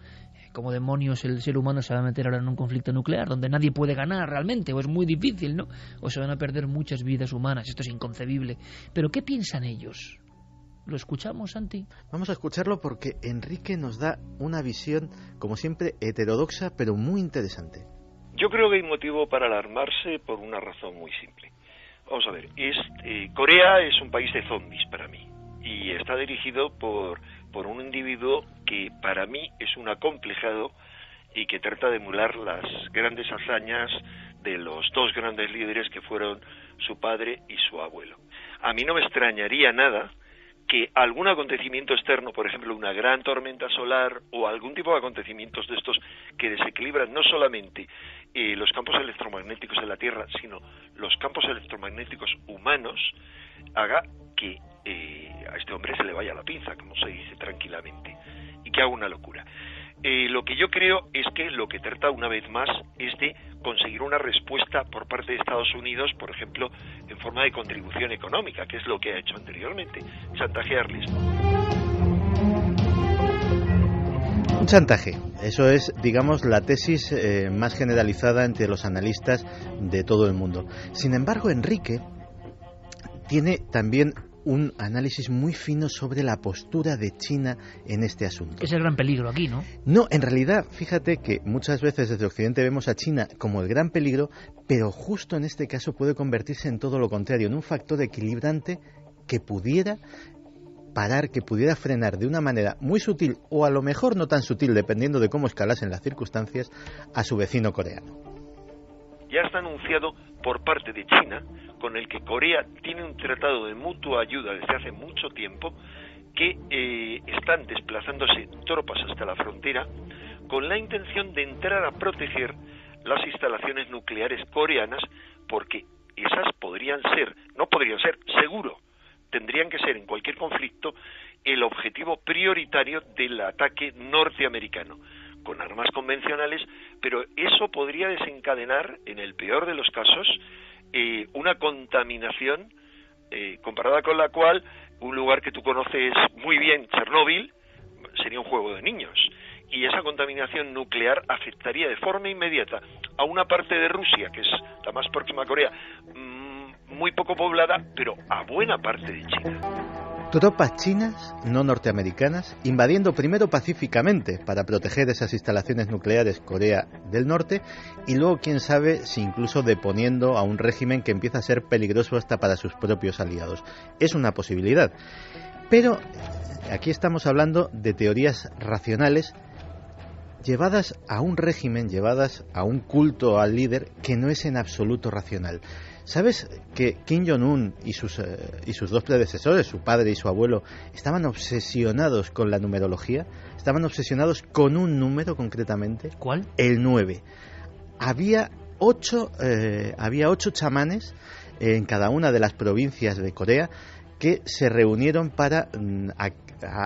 ¿Cómo demonios el ser humano se va a meter ahora en un conflicto nuclear donde nadie puede ganar realmente? O es muy difícil, ¿no? O se van a perder muchas vidas humanas. Esto es inconcebible. Pero ¿qué piensan ellos? ¿Lo escuchamos, Santi? Vamos a escucharlo porque Enrique nos da una visión, como siempre, heterodoxa, pero muy interesante. Yo creo que hay motivo para alarmarse por una razón muy simple. Vamos a ver, Corea es un país de zombies para mí y está dirigido por un individuo que para mí es un acomplejado y que trata de emular las grandes hazañas de los dos grandes líderes que fueron su padre y su abuelo. A mí no me extrañaría nada que algún acontecimiento externo, por ejemplo una gran tormenta solar o algún tipo de acontecimientos de estos que desequilibran no solamente los campos electromagnéticos de la Tierra, sino los campos electromagnéticos humanos, haga que a este hombre se le vaya la pinza, como se dice tranquilamente, y que haga una locura. Lo que yo creo es que lo que trata una vez más es de conseguir una respuesta por parte de Estados Unidos, por ejemplo, en forma de contribución económica, que es lo que ha hecho anteriormente, chantajearles. Un chantaje, eso es, digamos, la tesis más generalizada entre los analistas de todo el mundo. Sin embargo, Enrique tiene también un análisis muy fino sobre la postura de China en este asunto. Es el gran peligro aquí, ¿no? No, en realidad, fíjate que muchas veces desde Occidente vemos a China como el gran peligro, pero justo en este caso puede convertirse en todo lo contrario, en un factor equilibrante que pudiera parar, que pudiera frenar de una manera muy sutil, o a lo mejor no tan sutil, dependiendo de cómo escalasen las circunstancias, a su vecino coreano. Ya está anunciado por parte de China, con el que Corea tiene un tratado de mutua ayuda desde hace mucho tiempo, que están desplazándose tropas hasta la frontera con la intención de entrar a proteger las instalaciones nucleares coreanas, porque esas seguro, tendrían que ser en cualquier conflicto el objetivo prioritario del ataque norteamericano, con armas convencionales, pero eso podría desencadenar, en el peor de los casos, una contaminación comparada con la cual un lugar que tú conoces muy bien, Chernóbil, sería un juego de niños, y esa contaminación nuclear afectaría de forma inmediata a una parte de Rusia, que es la más próxima a Corea, muy poco poblada, pero a buena parte de China. Tropas chinas, no norteamericanas, invadiendo primero pacíficamente para proteger esas instalaciones nucleares Corea del Norte y luego, quién sabe, si incluso deponiendo a un régimen que empieza a ser peligroso hasta para sus propios aliados. Es una posibilidad. Pero aquí estamos hablando de teorías racionales llevadas a un régimen, llevadas a un culto al líder que no es en absoluto racional. ¿Sabes que Kim Jong-un y sus dos predecesores, su padre y su abuelo, estaban obsesionados con la numerología? Estaban obsesionados con un número concretamente. ¿Cuál? El 9. Había 8 chamanes en cada una de las provincias de Corea que se reunieron para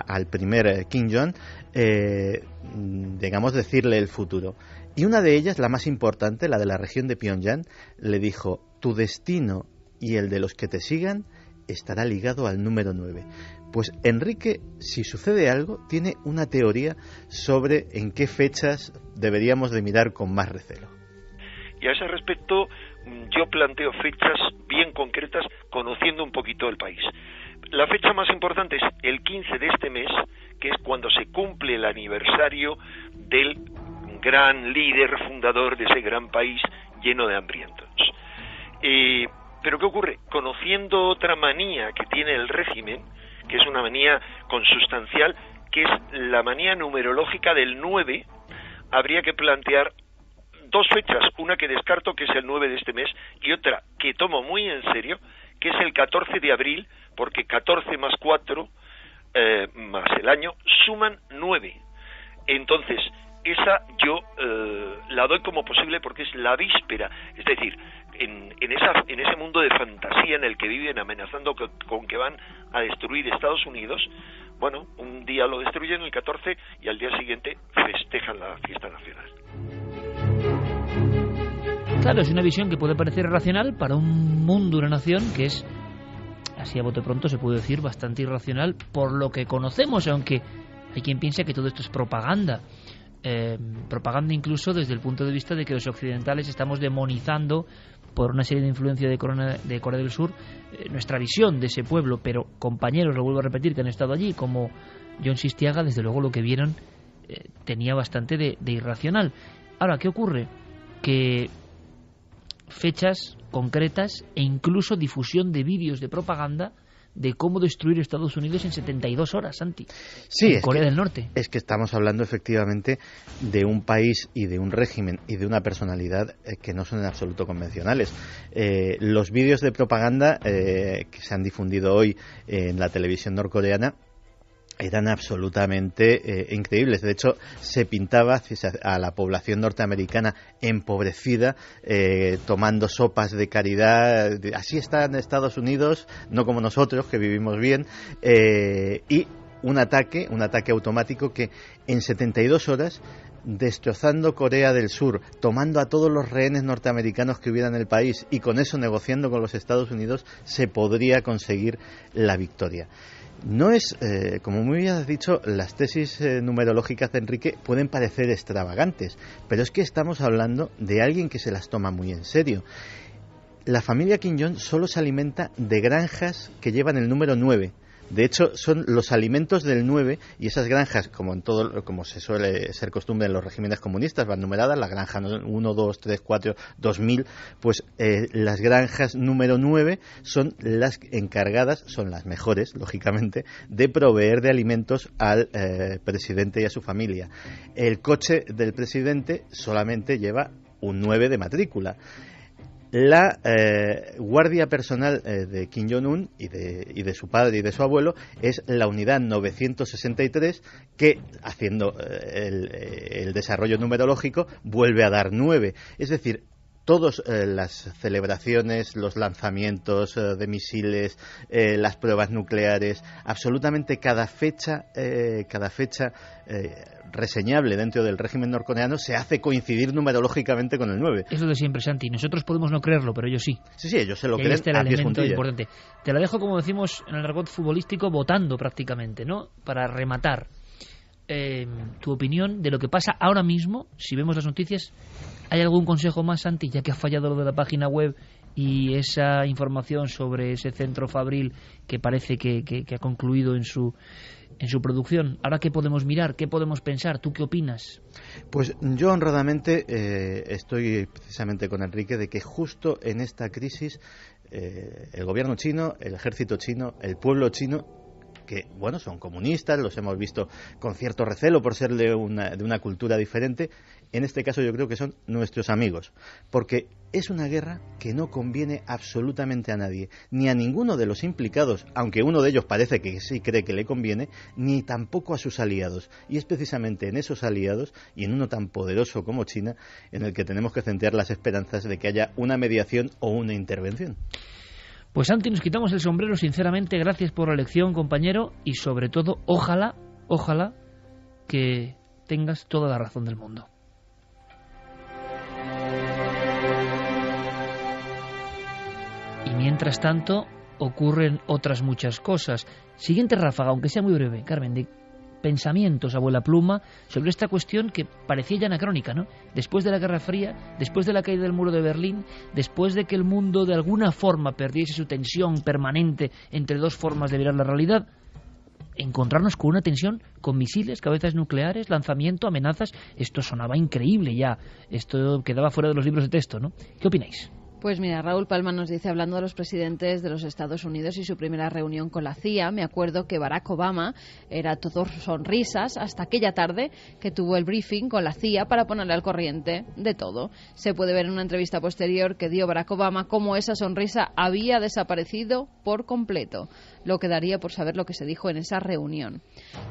al primer Kim Jong, digamos, decirle el futuro. Y una de ellas, la más importante, la de la región de Pyongyang, le dijo: tu destino y el de los que te sigan estará ligado al número 9. Pues Enrique, si sucede algo, tiene una teoría sobre en qué fechas deberíamos de mirar con más recelo. Y a ese respecto, yo planteo fechas bien concretas, conociendo un poquito el país. La fecha más importante es el 15 de este mes, que es cuando se cumple el aniversario del gran líder fundador de ese gran país lleno de hambrientos. Pero ¿qué ocurre? Conociendo otra manía que tiene el régimen, que es una manía consustancial, que es la manía numerológica del 9, habría que plantear dos fechas, una que descarto, que es el 9 de este mes, y otra que tomo muy en serio, que es el 14 de abril, porque 14 más 4 más el año suman 9. Entonces, esa yo la doy como posible porque es la víspera, es decir, en ese mundo de fantasía en el que viven amenazando con que van a destruir Estados Unidos. Bueno, un día lo destruyen, el 14, y al día siguiente festejan la fiesta nacional. Claro, es una visión que puede parecer irracional para un mundo, una nación que es, así a bote pronto se puede decir, bastante irracional por lo que conocemos, aunque hay quien piensa que todo esto es propaganda. Propaganda incluso desde el punto de vista de que los occidentales estamos demonizando por una serie de influencia de Corea del Sur nuestra visión de ese pueblo, pero compañeros, lo vuelvo a repetir, que han estado allí, como John Sistiaga, desde luego lo que vieron tenía bastante de irracional. Ahora, ¿qué ocurre? Que fechas concretas e incluso difusión de vídeos de propaganda de cómo destruir Estados Unidos en 72 horas, Santi, sí, en Corea del Norte. Es que estamos hablando efectivamente de un país y de un régimen y de una personalidad que no son en absoluto convencionales. Los vídeos de propaganda que se han difundido hoy en la televisión norcoreana eran absolutamente increíbles. De hecho, se pintaba a la población norteamericana empobrecida, tomando sopas de caridad. Así está en Estados Unidos, no como nosotros, que vivimos bien. Y un ataque automático que en 72 horas, destrozando Corea del Sur, tomando a todos los rehenes norteamericanos que hubiera en el país y con eso negociando con los Estados Unidos, se podría conseguir la victoria. No es, como muy bien has dicho, las tesis numerológicas de Enrique pueden parecer extravagantes, pero es que estamos hablando de alguien que se las toma muy en serio. La familia Kim Jong solo se alimenta de granjas que llevan el número 9. De hecho, son los alimentos del 9, y esas granjas, como se suele ser costumbre en los regímenes comunistas, van numeradas, la granja 1, 2, 3, 4, 2000, pues las granjas número 9 son las encargadas, son las mejores, lógicamente, de proveer de alimentos al presidente y a su familia. El coche del presidente solamente lleva un 9 de matrícula. La guardia personal de Kim Jong-un y de su padre y de su abuelo es la unidad 963, que, haciendo el desarrollo numerológico, vuelve a dar 9. Es decir, todas las celebraciones, los lanzamientos de misiles, las pruebas nucleares, absolutamente cada fecha reseñable dentro del régimen norcoreano se hace coincidir numerológicamente con el 9. Es lo de siempre, Santi. Nosotros podemos no creerlo, pero ellos sí. Sí, ellos se lo creen. Este es el elemento importante. Te la dejo, como decimos en el argot futbolístico, votando prácticamente, ¿no? Para rematar. Tu opinión de lo que pasa ahora mismo, si vemos las noticias. ¿Hay algún consejo más, Santi, ya que ha fallado lo de la página web y esa información sobre ese centro fabril que parece que ha concluido en su producción? ¿Ahora qué podemos mirar? ¿Qué podemos pensar? ¿Tú qué opinas? Pues yo honradamente estoy precisamente con Enrique de que justo en esta crisis el gobierno chino, el ejército chino, el pueblo chino que, bueno, son comunistas, los hemos visto con cierto recelo por ser de una cultura diferente. En este caso yo creo que son nuestros amigos, porque es una guerra que no conviene absolutamente a nadie, ni a ninguno de los implicados, aunque uno de ellos parece que sí cree que le conviene, ni tampoco a sus aliados. Y es precisamente en esos aliados, y en uno tan poderoso como China, en el que tenemos que centrar las esperanzas de que haya una mediación o una intervención. Pues Santi, nos quitamos el sombrero, sinceramente, gracias por la lección, compañero, y sobre todo, ojalá que tengas toda la razón del mundo. Y mientras tanto, ocurren otras muchas cosas. Siguiente ráfaga, aunque sea muy breve, Carmen, de pensamientos, abuela pluma, sobre esta cuestión que parecía ya anacrónica, ¿no? Después de la Guerra Fría, después de la caída del muro de Berlín, después de que el mundo de alguna forma perdiese su tensión permanente entre dos formas de mirar la realidad, encontrarnos con una tensión con misiles, cabezas nucleares, lanzamiento, amenazas. Esto sonaba increíble ya. Esto quedaba fuera de los libros de texto, ¿no? ¿Qué opináis? Pues mira, Raúl Palma nos dice, hablando de los presidentes de los Estados Unidos y su primera reunión con la CIA, me acuerdo que Barack Obama era todo sonrisas hasta aquella tarde que tuvo el briefing con la CIA para ponerle al corriente de todo. Se puede ver en una entrevista posterior que dio Barack Obama cómo esa sonrisa había desaparecido por completo. Lo que daría por saber lo que se dijo en esa reunión.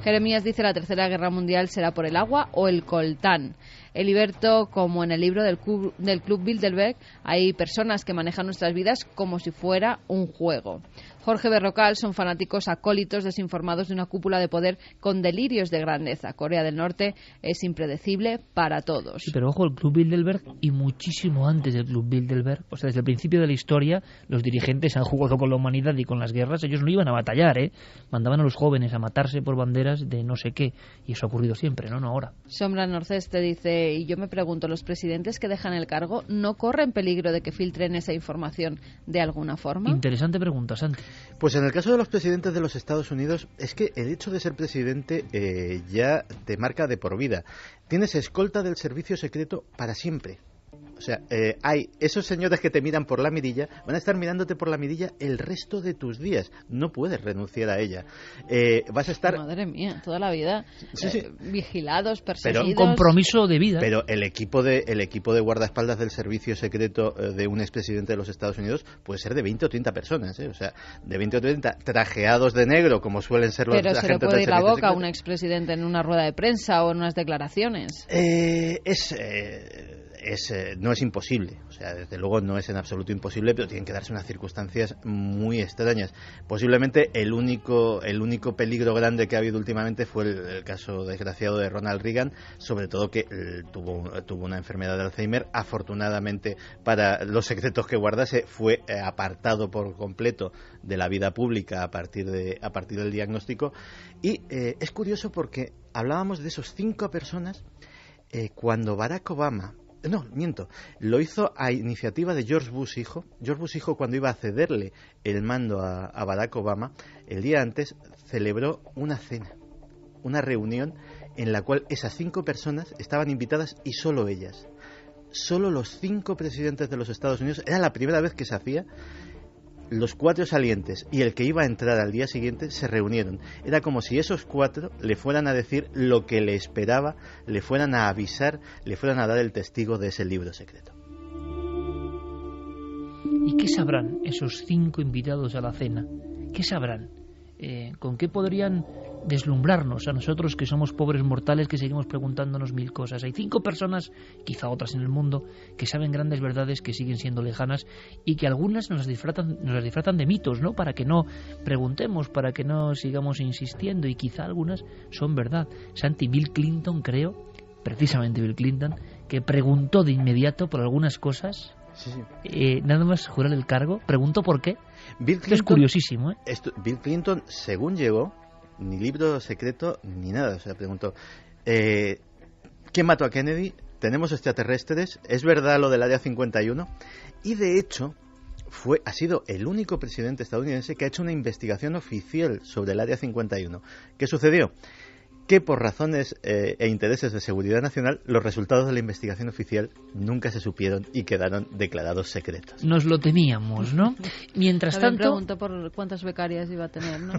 Jeremías dice, la Tercera Guerra Mundial será por el agua o el coltán. Eliberto, como en el libro del Club Bilderberg, hay personas que manejan nuestras vidas como si fuera un juego. Jorge Berrocal son fanáticos acólitos desinformados de una cúpula de poder con delirios de grandeza. Corea del Norte es impredecible para todos. Sí, pero ojo, el Club Bilderberg y muchísimo antes del Club Bilderberg, o sea, desde el principio de la historia, los dirigentes han jugado con la humanidad y con las guerras. Ellos no iban a batallar, mandaban a los jóvenes a matarse por banderas de no sé qué, y eso ha ocurrido siempre, no ahora. Sombra Norceste dice, y yo me pregunto, ¿los presidentes que dejan el cargo no corren peligro de que filtren esa información de alguna forma? Interesante pregunta, Santi. Pues en el caso de los presidentes de los Estados Unidos, es que el hecho de ser presidente ya te marca de por vida. Tienes escolta del servicio secreto para siempre. O sea, hay esos señores que te miran por la mirilla, van a estar mirándote por la mirilla el resto de tus días. No puedes renunciar a ella. Vas a estar... Madre mía, toda la vida sí. Vigilados, perseguidos... Pero un compromiso de vida. Pero el equipo de guardaespaldas del servicio secreto de un expresidente de los Estados Unidos puede ser de 20 o 30 personas, O sea, de 20 o 30 trajeados de negro, como suelen ser los agentes del servicio secreto. Pero se le puede ir la boca a un expresidente en una rueda de prensa o en unas declaraciones. No es imposible, o sea, desde luego no es en absoluto imposible, pero tienen que darse unas circunstancias muy extrañas. Posiblemente el único peligro grande que ha habido últimamente fue el caso desgraciado de Ronald Reagan, sobre todo que tuvo una enfermedad de Alzheimer. Afortunadamente para los secretos que guardase fue apartado por completo de la vida pública a partir del diagnóstico. Y es curioso porque hablábamos de esos 5 personas cuando Barack Obama... No, miento. Lo hizo a iniciativa de George Bush hijo. George Bush hijo, cuando iba a cederle el mando a Barack Obama, el día antes celebró una cena, una reunión en la cual esas 5 personas estaban invitadas y solo ellas. Solo los 5 presidentes de los Estados Unidos. Era la primera vez que se hacía. Los 4 salientes y el que iba a entrar al día siguiente se reunieron. Era como si esos 4 le fueran a decir lo que le esperaba, le fueran a avisar, le fueran a dar el testigo de ese libro secreto. ¿Y qué sabrán esos 5 invitados a la cena? ¿Qué sabrán? ¿Con qué podrían deslumbrarnos a nosotros que somos pobres mortales que seguimos preguntándonos 1000 cosas? Hay 5 personas, quizá otras en el mundo, que saben grandes verdades que siguen siendo lejanas y que algunas nos las disfrazan de mitos, ¿no? Para que no preguntemos, para que no sigamos insistiendo, y quizá algunas son verdad. Santi, Bill Clinton, creo, precisamente Bill Clinton, que preguntó de inmediato por algunas cosas. Sí. Nada más jurar el cargo, preguntó por qué. Bill Clinton, es curiosísimo, Bill Clinton, según llegó, ni libro secreto ni nada. O sea, preguntó, ¿quién mató a Kennedy? ¿Tenemos extraterrestres? ¿Es verdad lo del Área 51? Y de hecho ha sido el único presidente estadounidense que ha hecho una investigación oficial sobre el Área 51. ¿Qué sucedió? que por razones e intereses de seguridad nacional los resultados de la investigación oficial nunca se supieron y quedaron declarados secretos. Nos lo temíamos, ¿no? Mientras tanto... pregunto por cuántas becarias iba a tener, ¿no?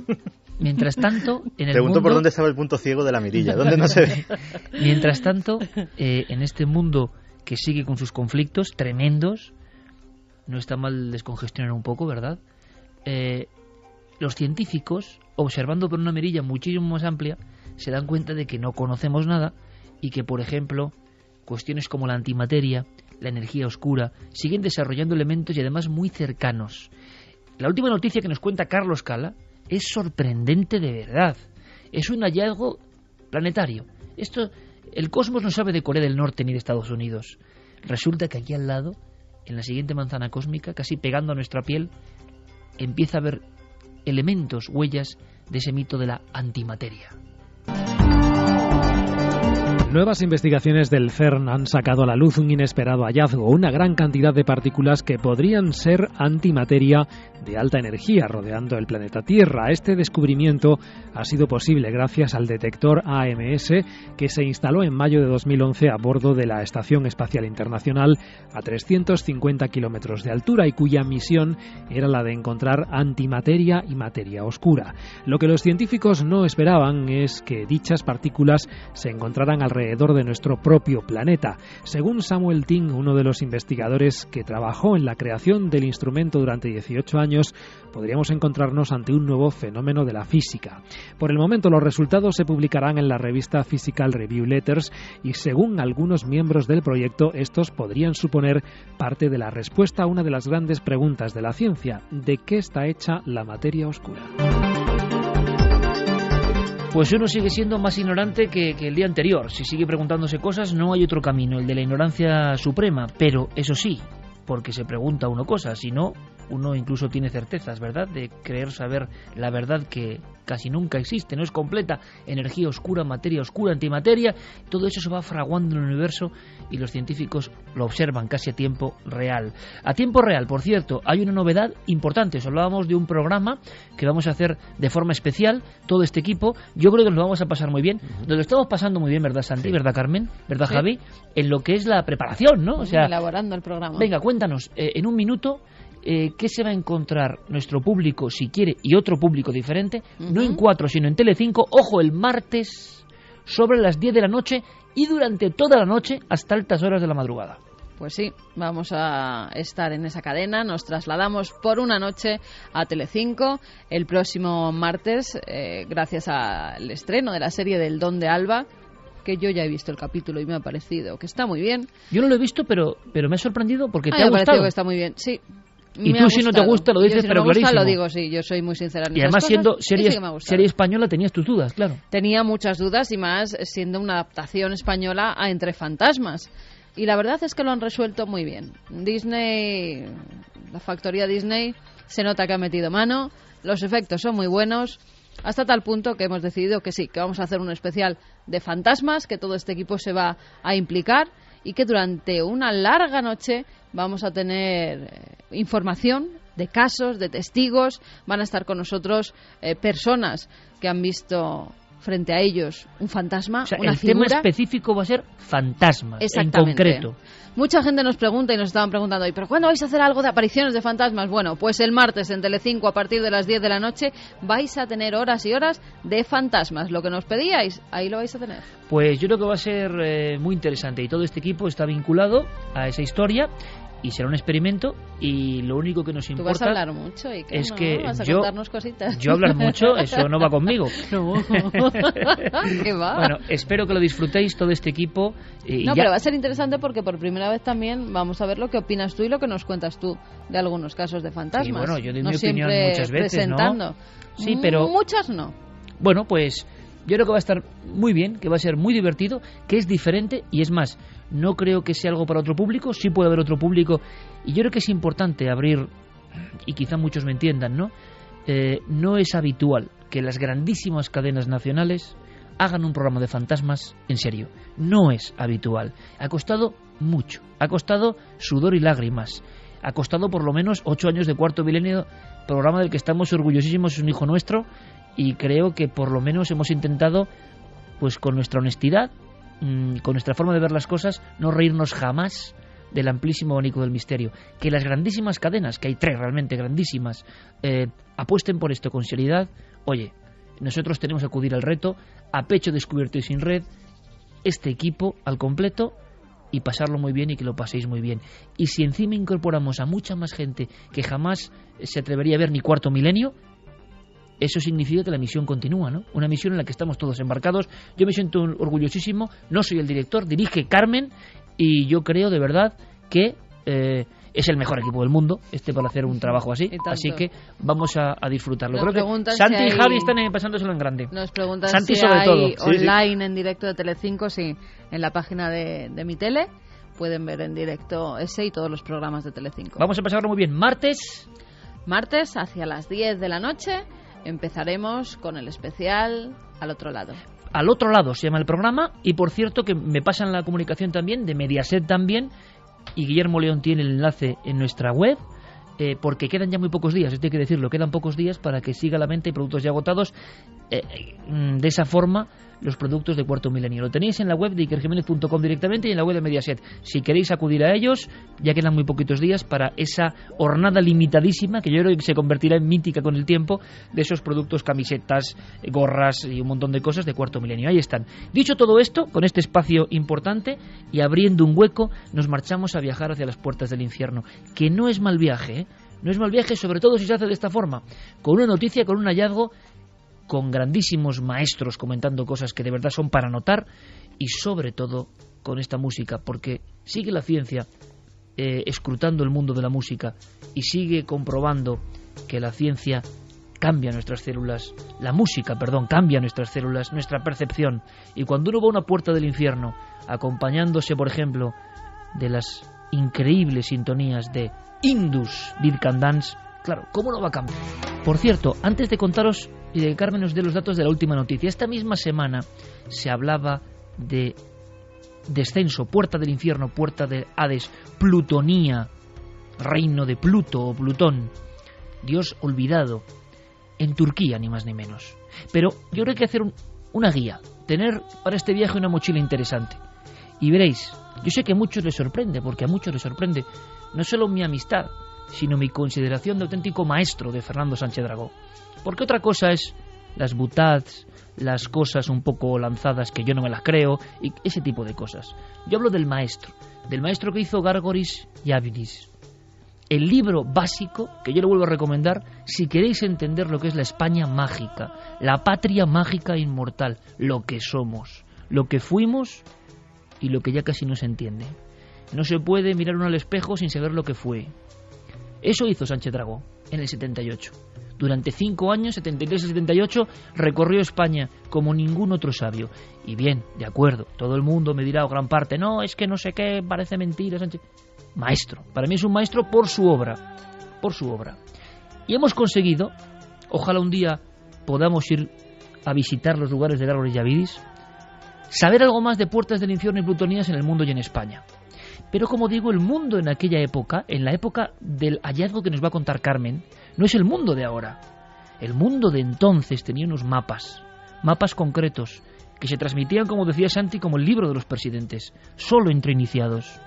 Mientras tanto, en el Pregunto mundo... por dónde estaba el punto ciego de la mirilla, ¿dónde no se ve? Mientras tanto, en este mundo que sigue con sus conflictos tremendos, no está mal descongestionar un poco, ¿verdad? Los científicos, observando por una mirilla muchísimo más amplia, se dan cuenta de que no conocemos nada y que, por ejemplo, cuestiones como la antimateria, la energía oscura, siguen desarrollando elementos y además muy cercanos. La última noticia que nos cuenta Carlos Cala es sorprendente de verdad. Es un hallazgo planetario. El cosmos no sabe de Corea del Norte ni de Estados Unidos. Resulta que aquí al lado, en la siguiente manzana cósmica, casi pegando a nuestra piel, empieza a haber elementos, huellas de ese mito de la antimateria. Nuevas investigaciones del CERN han sacado a la luz un inesperado hallazgo, una gran cantidad de partículas que podrían ser antimateria de alta energía rodeando el planeta Tierra. Este descubrimiento ha sido posible gracias al detector AMS que se instaló en mayo de 2011 a bordo de la Estación Espacial Internacional a 350 kilómetros de altura y cuya misión era la de encontrar antimateria y materia oscura. Lo que los científicos no esperaban es que dichas partículas se encontraran alrededor de nuestro propio planeta. Según Samuel Ting, uno de los investigadores que trabajó en la creación del instrumento durante 18 años, podríamos encontrarnos ante un nuevo fenómeno de la física. Por el momento, los resultados se publicarán en la revista Physical Review Letters y, según algunos miembros del proyecto, estos podrían suponer parte de la respuesta a una de las grandes preguntas de la ciencia: ¿de qué está hecha la materia oscura? Pues uno sigue siendo más ignorante que el día anterior. Si sigue preguntándose cosas, no hay otro camino, el de la ignorancia suprema. Pero eso sí, porque se pregunta uno cosas, si no, uno incluso tiene certezas, ¿verdad?, de creer saber la verdad que casi nunca existe, no es completa. Energía oscura, materia oscura, antimateria, todo eso se va fraguando en el universo y los científicos lo observan casi a tiempo real. A tiempo real, por cierto, hay una novedad importante. Os hablábamos de un programa que vamos a hacer de forma especial, todo este equipo. Yo creo que nos lo vamos a pasar muy bien. Nos lo estamos pasando muy bien, ¿verdad, Santi? Sí. ¿Verdad, Carmen? ¿Verdad, sí, Javi? En lo que es la preparación, ¿no? O sea, elaborando el programa. Venga, cuéntanos, en un minuto, ¿qué se va a encontrar nuestro público, si quiere, y otro público diferente? No en 4, sino en Telecinco. Ojo, el martes, sobre las 10 de la noche y durante toda la noche hasta altas horas de la madrugada. Pues sí, vamos a estar en esa cadena. Nos trasladamos por una noche a Telecinco el próximo martes, gracias al estreno de la serie del Don de Alba, que yo ya he visto el capítulo y me ha parecido que está muy bien. Yo no lo he visto, pero me ha sorprendido porque te ha gustado. Me ha parecido que está muy bien, sí. Y tú, si no te gusta, lo dices, pero clarísimo. Si no me gusta, lo digo, sí, yo soy muy sincera en y además, siendo serie española, tenías tus dudas, claro. Tenía muchas dudas, y más siendo una adaptación española a Entre Fantasmas. Y la verdad es que lo han resuelto muy bien. Disney, la factoría Disney, se nota que ha metido mano, los efectos son muy buenos, hasta tal punto que hemos decidido que sí, que vamos a hacer un especial de fantasmas, que todo este equipo se va a implicar y que durante una larga noche vamos a tener información de casos, de testigos. Van a estar con nosotros personas que han visto frente a ellos un fantasma, o sea, una el figura. Tema específico va a ser fantasmas, en concreto. Mucha gente nos pregunta y nos estaban preguntando, ¿pero cuándo vais a hacer algo de apariciones de fantasmas? Bueno, pues el martes en Telecinco a partir de las 10 de la noche vais a tener horas y horas de fantasmas. Lo que nos pedíais, ahí lo vais a tener. Pues yo creo que va a ser muy interesante y todo este equipo está vinculado a esa historia. Y será un experimento y lo único que nos importa... Tú vas a hablar mucho y que es no, que vas a contarnos cositas. Yo hablar mucho, eso no va conmigo. No, ¿qué va? Bueno, espero que lo disfrutéis todo este equipo. Pero va a ser interesante porque por primera vez también vamos a ver lo que opinas tú y lo que nos cuentas tú de algunos casos de fantasmas. Sí, bueno, yo doy no mi opinión muchas veces, presentando. ¿no? Sí, pero... Muchas no. Bueno, pues... Yo creo que va a estar muy bien, que va a ser muy divertido, que es diferente y es más, no creo que sea algo para otro público, sí puede haber otro público y yo creo que es importante abrir, y quizá muchos me entiendan, ¿no? No es habitual que las grandísimas cadenas nacionales hagan un programa de fantasmas en serio, no es habitual. Ha costado mucho, ha costado sudor y lágrimas, ha costado por lo menos 8 años de Cuarto Milenio, programa del que estamos orgullosísimos, es un hijo nuestro. Y creo que por lo menos hemos intentado pues con nuestra honestidad, con nuestra forma de ver las cosas, no reírnos jamás del amplísimo abanico del misterio. Que las grandísimas cadenas, que hay 3 realmente grandísimas, apuesten por esto con seriedad. Oye, nosotros tenemos que acudir al reto, a pecho descubierto y sin red, este equipo al completo, y pasarlo muy bien y que lo paséis muy bien. Y si encima incorporamos a mucha más gente que jamás se atrevería a ver ni cuarto milenio, eso significa que la misión continúa, ¿no? Una misión en la que estamos todos embarcados. Yo me siento orgullosísimo, no soy el director, dirige Carmen, y yo creo de verdad que es el mejor equipo del mundo para hacer un trabajo así, así que vamos a disfrutarlo. Creo que Santi y Javi están pasándoselo en grande. Nos preguntan Santi si sobre hay todo. online en directo de Telecinco, sí, en la página de mi tele pueden ver en directo ese y todos los programas de Telecinco. Vamos a pasarlo muy bien. Martes hacia las 10 de la noche empezaremos con el especial Al Otro Lado. Al Otro Lado se llama el programa, y por cierto que me pasan la comunicación también de Mediaset también, y Guillermo León tiene el enlace en nuestra web, porque quedan ya muy pocos días, esto hay que decirlo, quedan pocos días para que siga la venta y productos ya agotados. De esa forma, los productos de Cuarto Milenio lo tenéis en la web de ikerjimenez.com directamente y en la web de Mediaset. Si queréis acudir a ellos, ya quedan muy poquitos días para esa hornada limitadísima, que yo creo que se convertirá en mítica con el tiempo, de esos productos, camisetas, gorras y un montón de cosas de Cuarto Milenio. Ahí están. Dicho todo esto, con este espacio importante y abriendo un hueco, nos marchamos a viajar hacia las puertas del infierno, que no es mal viaje, ¿eh? No es mal viaje, sobre todo si se hace de esta forma, con una noticia, con un hallazgo, con grandísimos maestros comentando cosas que de verdad son para notar, y sobre todo con esta música, porque sigue la ciencia escrutando el mundo de la música y sigue comprobando que la ciencia cambia nuestras células, la música, perdón, cambia nuestras células, nuestra percepción, y cuando uno va a una puerta del infierno acompañándose, por ejemplo, de las increíbles sintonías de Indus Dead Can Dance, claro, ¿cómo no va a cambiar? Por cierto, antes de contaros y de que Carmen nos dé los datos de la última noticia, esta misma semana se hablaba de descenso, puerta del infierno, puerta de Hades, plutonía, reino de Pluto o Plutón, Dios olvidado, en Turquía ni más ni menos. Pero yo creo que hay que hacer una guía, tener para este viaje una mochila interesante. Y veréis, yo sé que a muchos les sorprende, porque a muchos les sorprende no solo mi amistad, sino mi consideración de auténtico maestro de Fernando Sánchez Dragó. Porque otra cosa es las boutades, las cosas un poco lanzadas que yo no me las creo, y ese tipo de cosas. Yo hablo del maestro que hizo Gárgoris y Ávilis. El libro básico, que yo le vuelvo a recomendar, si queréis entender lo que es la España mágica, la patria mágica e inmortal, lo que somos, lo que fuimos y lo que ya casi no se entiende. No se puede mirar uno al espejo sin saber lo que fue. Eso hizo Sánchez Dragó en el 78. Durante 5 años, 73 y 78, recorrió España como ningún otro sabio. Y bien, de acuerdo, todo el mundo me dirá, o gran parte, no, es que no sé qué, parece mentira, Sánchez. Maestro, para mí es un maestro por su obra. Y hemos conseguido, ojalá un día podamos ir a visitar los lugares de Gárgoris y Ávilis, saber algo más de puertas del infierno y plutonías en el mundo y en España. Pero como digo, el mundo en aquella época, en la época del hallazgo que nos va a contar Carmen, no es el mundo de ahora. El mundo de entonces tenía unos mapas concretos, que se transmitían, como decía Santi, como el libro de los presidentes, solo entre iniciados.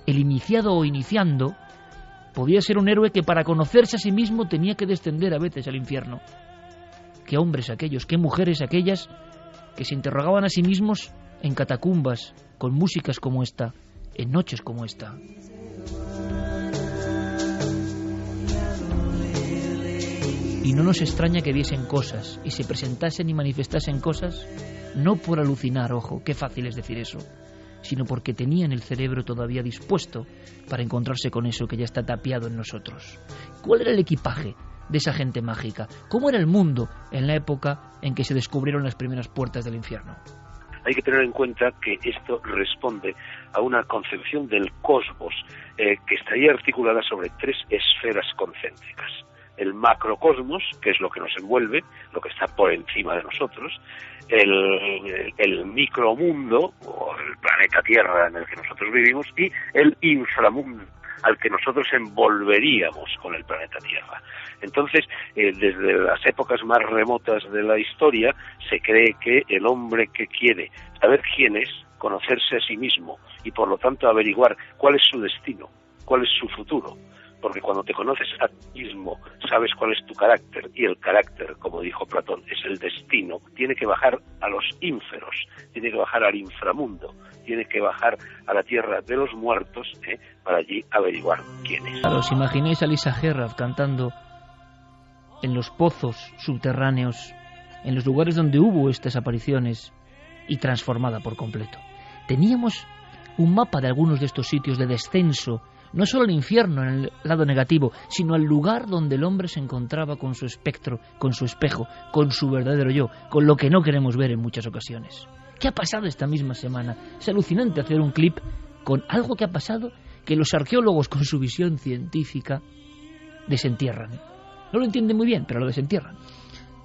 El iniciado o iniciando podía ser un héroe que para conocerse a sí mismo tenía que descender a veces al infierno. Qué hombres aquellos, qué mujeres aquellas que se interrogaban a sí mismos en catacumbas, con músicas como esta, en noches como esta. Y no nos extraña que viesen cosas y se presentasen y manifestasen cosas, no por alucinar, ojo, qué fácil es decir eso, sino porque tenían el cerebro todavía dispuesto para encontrarse con eso que ya está tapiado en nosotros. ¿Cuál era el equipaje de esa gente mágica? ¿Cómo era el mundo en la época en que se descubrieron las primeras puertas del infierno? Hay que tener en cuenta que esto responde a una concepción del cosmos que estaría articulada sobre 3 esferas concéntricas. El macrocosmos, que es lo que nos envuelve, lo que está por encima de nosotros, el micromundo, o el planeta Tierra en el que nosotros vivimos, y el inframundo, al que nosotros envolveríamos con el planeta Tierra. Entonces, desde las épocas más remotas de la historia, se cree que el hombre que quiere saber quién es, conocerse a sí mismo y por lo tanto averiguar cuál es su destino, cuál es su futuro, porque cuando te conoces a ti mismo, sabes cuál es tu carácter, y el carácter, como dijo Platón, es el destino, tiene que bajar a los ínferos, tiene que bajar al inframundo, tiene que bajar a la tierra de los muertos, para allí averiguar quién es. Claro, ¿os imagináis a Lisa Gerrard cantando en los pozos subterráneos, en los lugares donde hubo estas apariciones, y transformada por completo? Teníamos un mapa de algunos de estos sitios de descenso, no solo al infierno en el lado negativo, sino al lugar donde el hombre se encontraba con su espectro, con su espejo, con su verdadero yo, con lo que no queremos ver en muchas ocasiones. ¿Qué ha pasado esta misma semana? Es alucinante hacer un clip con algo que ha pasado que los arqueólogos con su visión científica desentierran. No lo entienden muy bien, pero lo desentierran.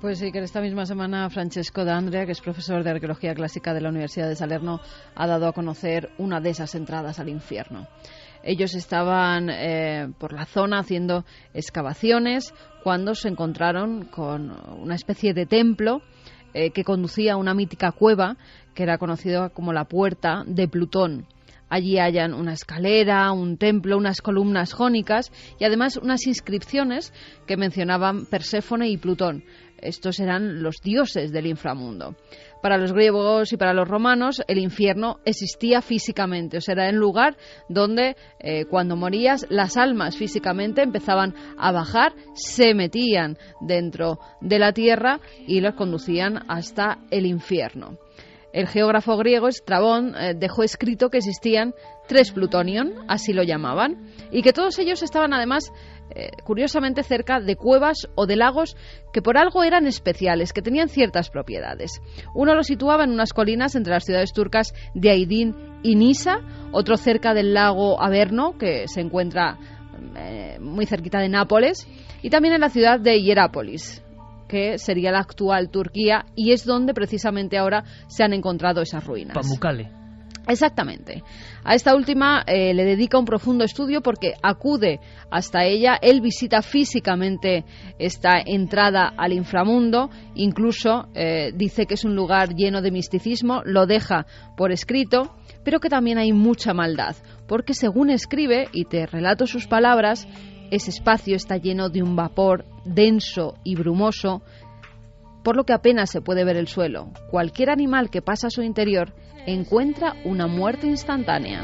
Pues sí, que esta misma semana Francesco D'Andrea, que es profesor de Arqueología Clásica de la Universidad de Salerno, ha dado a conocer una de esas entradas al infierno. Ellos estaban por la zona haciendo excavaciones cuando se encontraron con una especie de templo que conducía a una mítica cueva que era conocida como la Puerta de Plutón. Allí hallan una escalera, un templo, unas columnas jónicas y además unas inscripciones que mencionaban Perséfone y Plutón. Estos eran los dioses del inframundo. Para los griegos y para los romanos el infierno existía físicamente, o sea, era el lugar donde cuando morías las almas físicamente empezaban a bajar, se metían dentro de la tierra y los conducían hasta el infierno. El geógrafo griego Estrabón dejó escrito que existían 3 Plutonion, así lo llamaban, y que todos ellos estaban además curiosamente cerca de cuevas o de lagos que por algo eran especiales, que tenían ciertas propiedades. Uno lo situaba en unas colinas entre las ciudades turcas de Aydin y Nisa, otro cerca del lago Averno, que se encuentra muy cerquita de Nápoles, y también en la ciudad de Hierápolis, que sería la actual Turquía, y es donde precisamente ahora se han encontrado esas ruinas. Pamukkale. Exactamente. A esta última le dedica un profundo estudio porque acude hasta ella, él visita físicamente esta entrada al inframundo, incluso dice que es un lugar lleno de misticismo, lo deja por escrito, pero que también hay mucha maldad, porque según escribe, y te relato sus palabras, ese espacio está lleno de un vapor denso y brumoso, por lo que apenas se puede ver el suelo. Cualquier animal que pasa a su interior encuentra una muerte instantánea.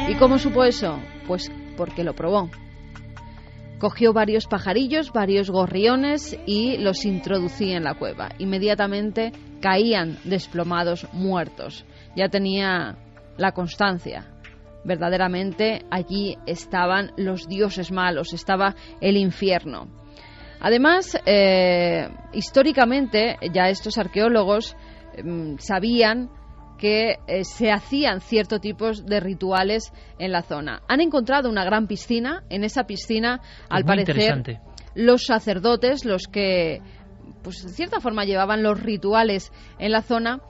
¿Y cómo supo eso? Pues porque lo probó. Cogió varios pajarillos, varios gorriones y los introducía en la cueva. Inmediatamente caían desplomados muertos. Ya tenía la constancia. Verdaderamente allí estaban los dioses malos, estaba el infierno. Además, históricamente ya estos arqueólogos sabían que se hacían ciertos tipos de rituales en la zona. Han encontrado una gran piscina. En esa piscina, al parecer, los sacerdotes, los que pues de cierta forma llevaban los rituales en la zona,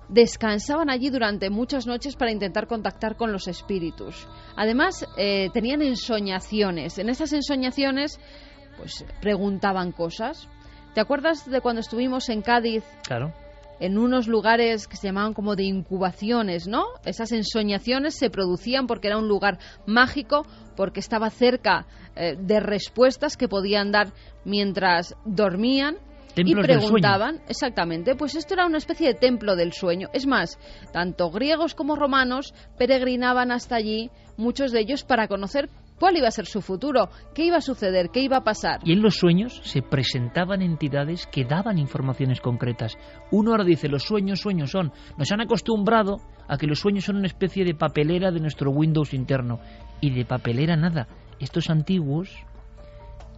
descansaban allí durante muchas noches para intentar contactar con los espíritus. Además, tenían ensoñaciones. En esas ensoñaciones pues preguntaban cosas. ¿Te acuerdas de cuando estuvimos en Cádiz? Claro. En unos lugares que se llamaban como de incubaciones, ¿no? Esas ensoñaciones se producían porque era un lugar mágico, porque estaba cerca de respuestas que podían dar mientras dormían. Templos y preguntaban, exactamente, pues esto era una especie de templo del sueño. Es más, tanto griegos como romanos peregrinaban hasta allí, muchos de ellos para conocer cuál iba a ser su futuro, qué iba a suceder, qué iba a pasar. Y en los sueños se presentaban entidades que daban informaciones concretas. Uno ahora dice, los sueños son. Nos han acostumbrado a que los sueños son una especie de papelera de nuestro Windows interno. Y de papelera nada. Estos antiguos,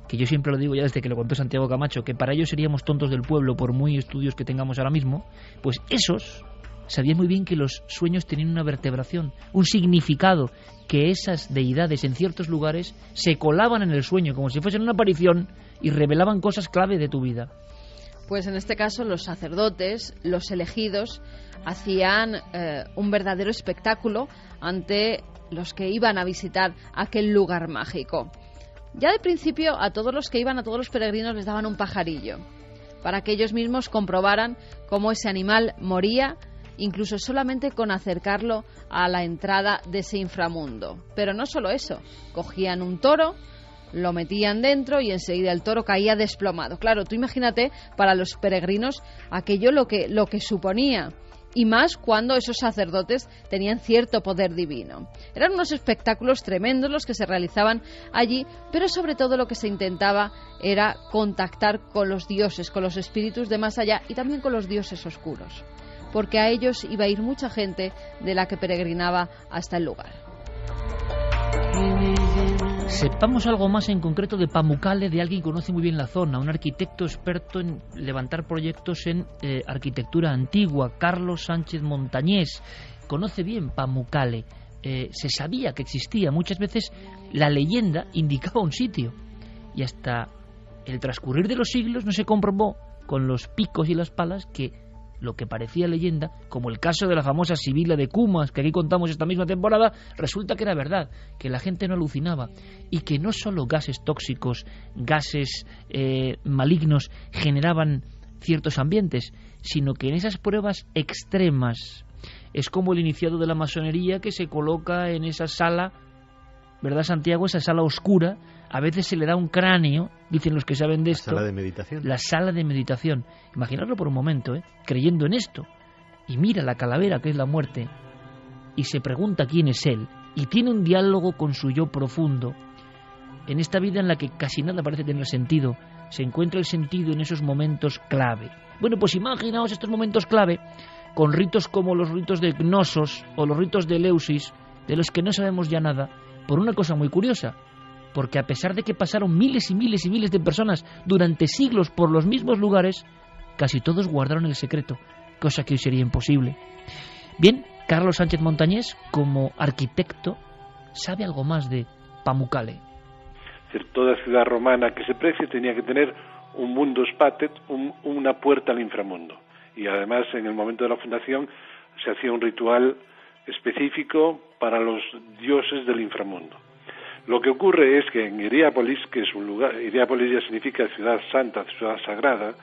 que yo siempre lo digo ya desde que lo contó Santiago Camacho, que para ellos seríamos tontos del pueblo por muy estudios que tengamos ahora mismo, pues esos sabían muy bien que los sueños tenían una vertebración, un significado, que esas deidades en ciertos lugares se colaban en el sueño como si fuesen una aparición y revelaban cosas clave de tu vida. Pues en este caso los sacerdotes, los elegidos, hacían un verdadero espectáculo ante los que iban a visitar aquel lugar mágico. Ya de principio a todos los que iban, a todos los peregrinos, les daban un pajarillo para que ellos mismos comprobaran cómo ese animal moría, incluso solamente con acercarlo a la entrada de ese inframundo. Pero no solo eso, cogían un toro, lo metían dentro y enseguida el toro caía desplomado. Claro, tú imagínate para los peregrinos aquello lo que suponía, y más cuando esos sacerdotes tenían cierto poder divino. Eran unos espectáculos tremendos los que se realizaban allí, pero sobre todo lo que se intentaba era contactar con los dioses, con los espíritus de más allá y también con los dioses oscuros, porque a ellos iba a ir mucha gente de la que peregrinaba hasta el lugar. Sepamos algo más en concreto de Pamukkale, de alguien que conoce muy bien la zona, un arquitecto experto en levantar proyectos en arquitectura antigua, Carlos Sánchez Montañés. Conoce bien Pamukkale, se sabía que existía, muchas veces la leyenda indicaba un sitio y hasta el transcurrir de los siglos no se comprobó con los picos y las palas que lo que parecía leyenda, como el caso de la famosa Sibila de Cumas, que aquí contamos esta misma temporada, resulta que era verdad, que la gente no alucinaba y que no solo gases tóxicos, gases malignos generaban ciertos ambientes, sino que en esas pruebas extremas es como el iniciado de la masonería que se coloca en esa sala, ¿verdad, Santiago? Esa sala oscura, a veces se le da un cráneo, dicen los que saben de esto. La sala de meditación. La sala de meditación. Imaginadlo por un momento, creyendo en esto. Y mira la calavera que es la muerte y se pregunta quién es él. Y tiene un diálogo con su yo profundo. En esta vida en la que casi nada parece tener sentido, se encuentra el sentido en esos momentos clave. Bueno, pues imaginaos estos momentos clave con ritos como los ritos de Gnosos o los ritos de Eleusis, de los que no sabemos ya nada, por una cosa muy curiosa. Porque a pesar de que pasaron miles y miles y miles de personas durante siglos por los mismos lugares, casi todos guardaron el secreto, cosa que hoy sería imposible. Bien, Carlos Sánchez Montañés, como arquitecto, sabe algo más de Pamukkale. Toda ciudad romana que se precie tenía que tener un mundus patet, una puerta al inframundo. Y además, en el momento de la fundación, se hacía un ritual específico para los dioses del inframundo. Lo que ocurre es que en Hierápolis, que es un lugar, Hierápolis ya significa ciudad santa, ciudad sagrada,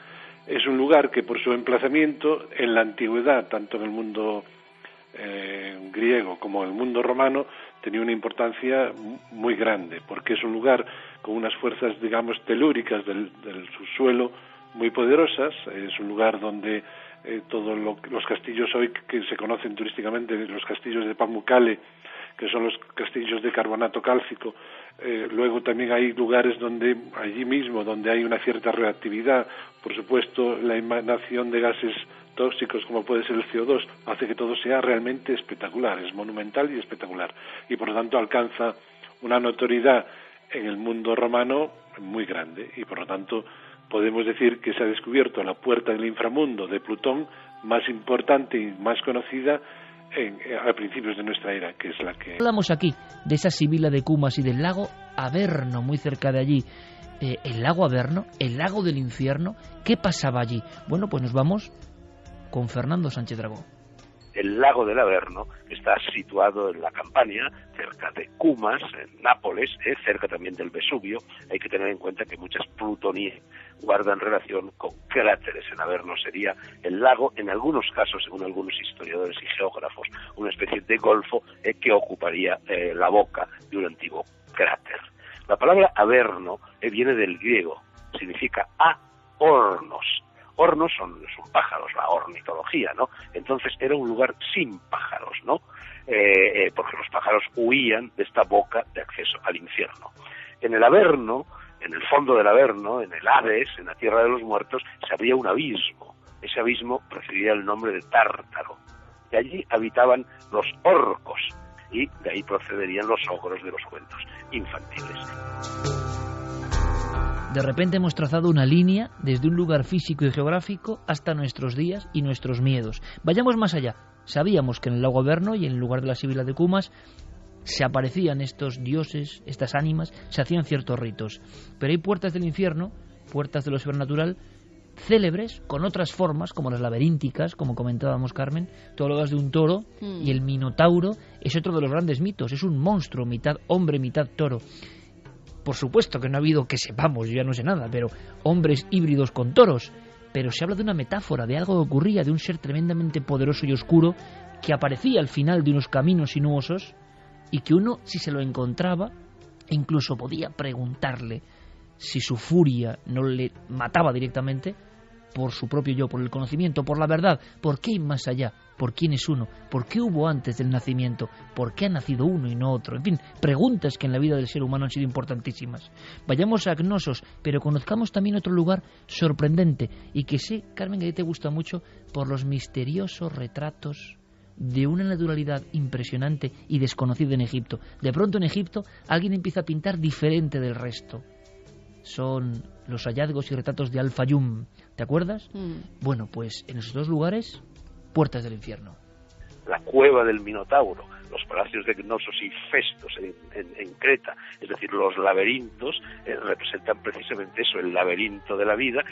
es un lugar que por su emplazamiento en la antigüedad, tanto en el mundo griego como en el mundo romano, tenía una importancia muy grande, porque es un lugar con unas fuerzas, digamos, telúricas del subsuelo muy poderosas, es un lugar donde todos los castillos hoy que se conocen turísticamente, los castillos de Pamukkale, que son los castillos de carbonato cálcico. Luego también hay lugares donde, allí mismo, donde hay una cierta reactividad. Por supuesto, la emanación de gases tóxicos, como puede ser el CO2, hace que todo sea realmente espectacular, es monumental y espectacular. Y por lo tanto alcanza una notoriedad en el mundo romano muy grande. Y por lo tanto podemos decir que se ha descubierto la puerta del inframundo de Plutón más importante y más conocida a principios de nuestra era, que es la que... Hablamos aquí de esa Sibila de Cumas y del lago Averno, muy cerca de allí. El lago Averno, el lago del infierno, ¿qué pasaba allí? Bueno, pues nos vamos con Fernando Sánchez Dragó. El lago del Averno está situado en la Campania, cerca de Cumas, en Nápoles, cerca también del Vesubio. Hay que tener en cuenta que muchas plutonías guardan relación con cráteres. En Averno sería el lago, en algunos casos, según algunos historiadores y geógrafos, una especie de golfo que ocuparía la boca de un antiguo cráter. La palabra Averno viene del griego, significa hornos. Hornos son pájaros, la ornitología, ¿no? Entonces era un lugar sin pájaros, ¿no? Porque los pájaros huían de esta boca de acceso al infierno. En el Averno, en el fondo del Averno, en el Hades, en la tierra de los muertos, se abría un abismo. Ese abismo recibía el nombre de Tártaro. Y allí habitaban los orcos, y de ahí procederían los ogros de los cuentos infantiles. De repente hemos trazado una línea desde un lugar físico y geográfico hasta nuestros días y nuestros miedos. Vayamos más allá. Sabíamos que en el lago Averno y en el lugar de la Sibila de Cumas se aparecían estos dioses, estas ánimas, se hacían ciertos ritos. Pero hay puertas del infierno, puertas de lo sobrenatural, célebres, con otras formas, como las laberínticas, como comentábamos, Carmen. Tú hablabas de un toro, y el Minotauro es otro de los grandes mitos. Es un monstruo, mitad hombre, mitad toro. Por supuesto que no ha habido, que sepamos, yo ya no sé nada, pero hombres híbridos con toros. Pero se habla de una metáfora, de algo que ocurría, de un ser tremendamente poderoso y oscuro que aparecía al final de unos caminos sinuosos y que uno, si se lo encontraba, incluso podía preguntarle si su furia no le mataba directamente por su propio yo, por el conocimiento, por la verdad. ¿Por qué hay más allá? ¿Por quién es uno? ¿Por qué hubo antes del nacimiento? ¿Por qué ha nacido uno y no otro? En fin, preguntas que en la vida del ser humano han sido importantísimas. Vayamos a Cnosos, pero conozcamos también otro lugar sorprendente y que sé, Carmen, que a ti te gusta mucho por los misteriosos retratos de una naturalidad impresionante y desconocida en Egipto. De pronto en Egipto alguien empieza a pintar diferente del resto. Son los hallazgos y retratos de Al-Fayum. ¿Te acuerdas? Bueno, pues en esos dos lugares, puertas del infierno. La cueva del Minotauro, los palacios de Cnosos y Festos en Creta, es decir, los laberintos, representan precisamente eso, el laberinto de la vida.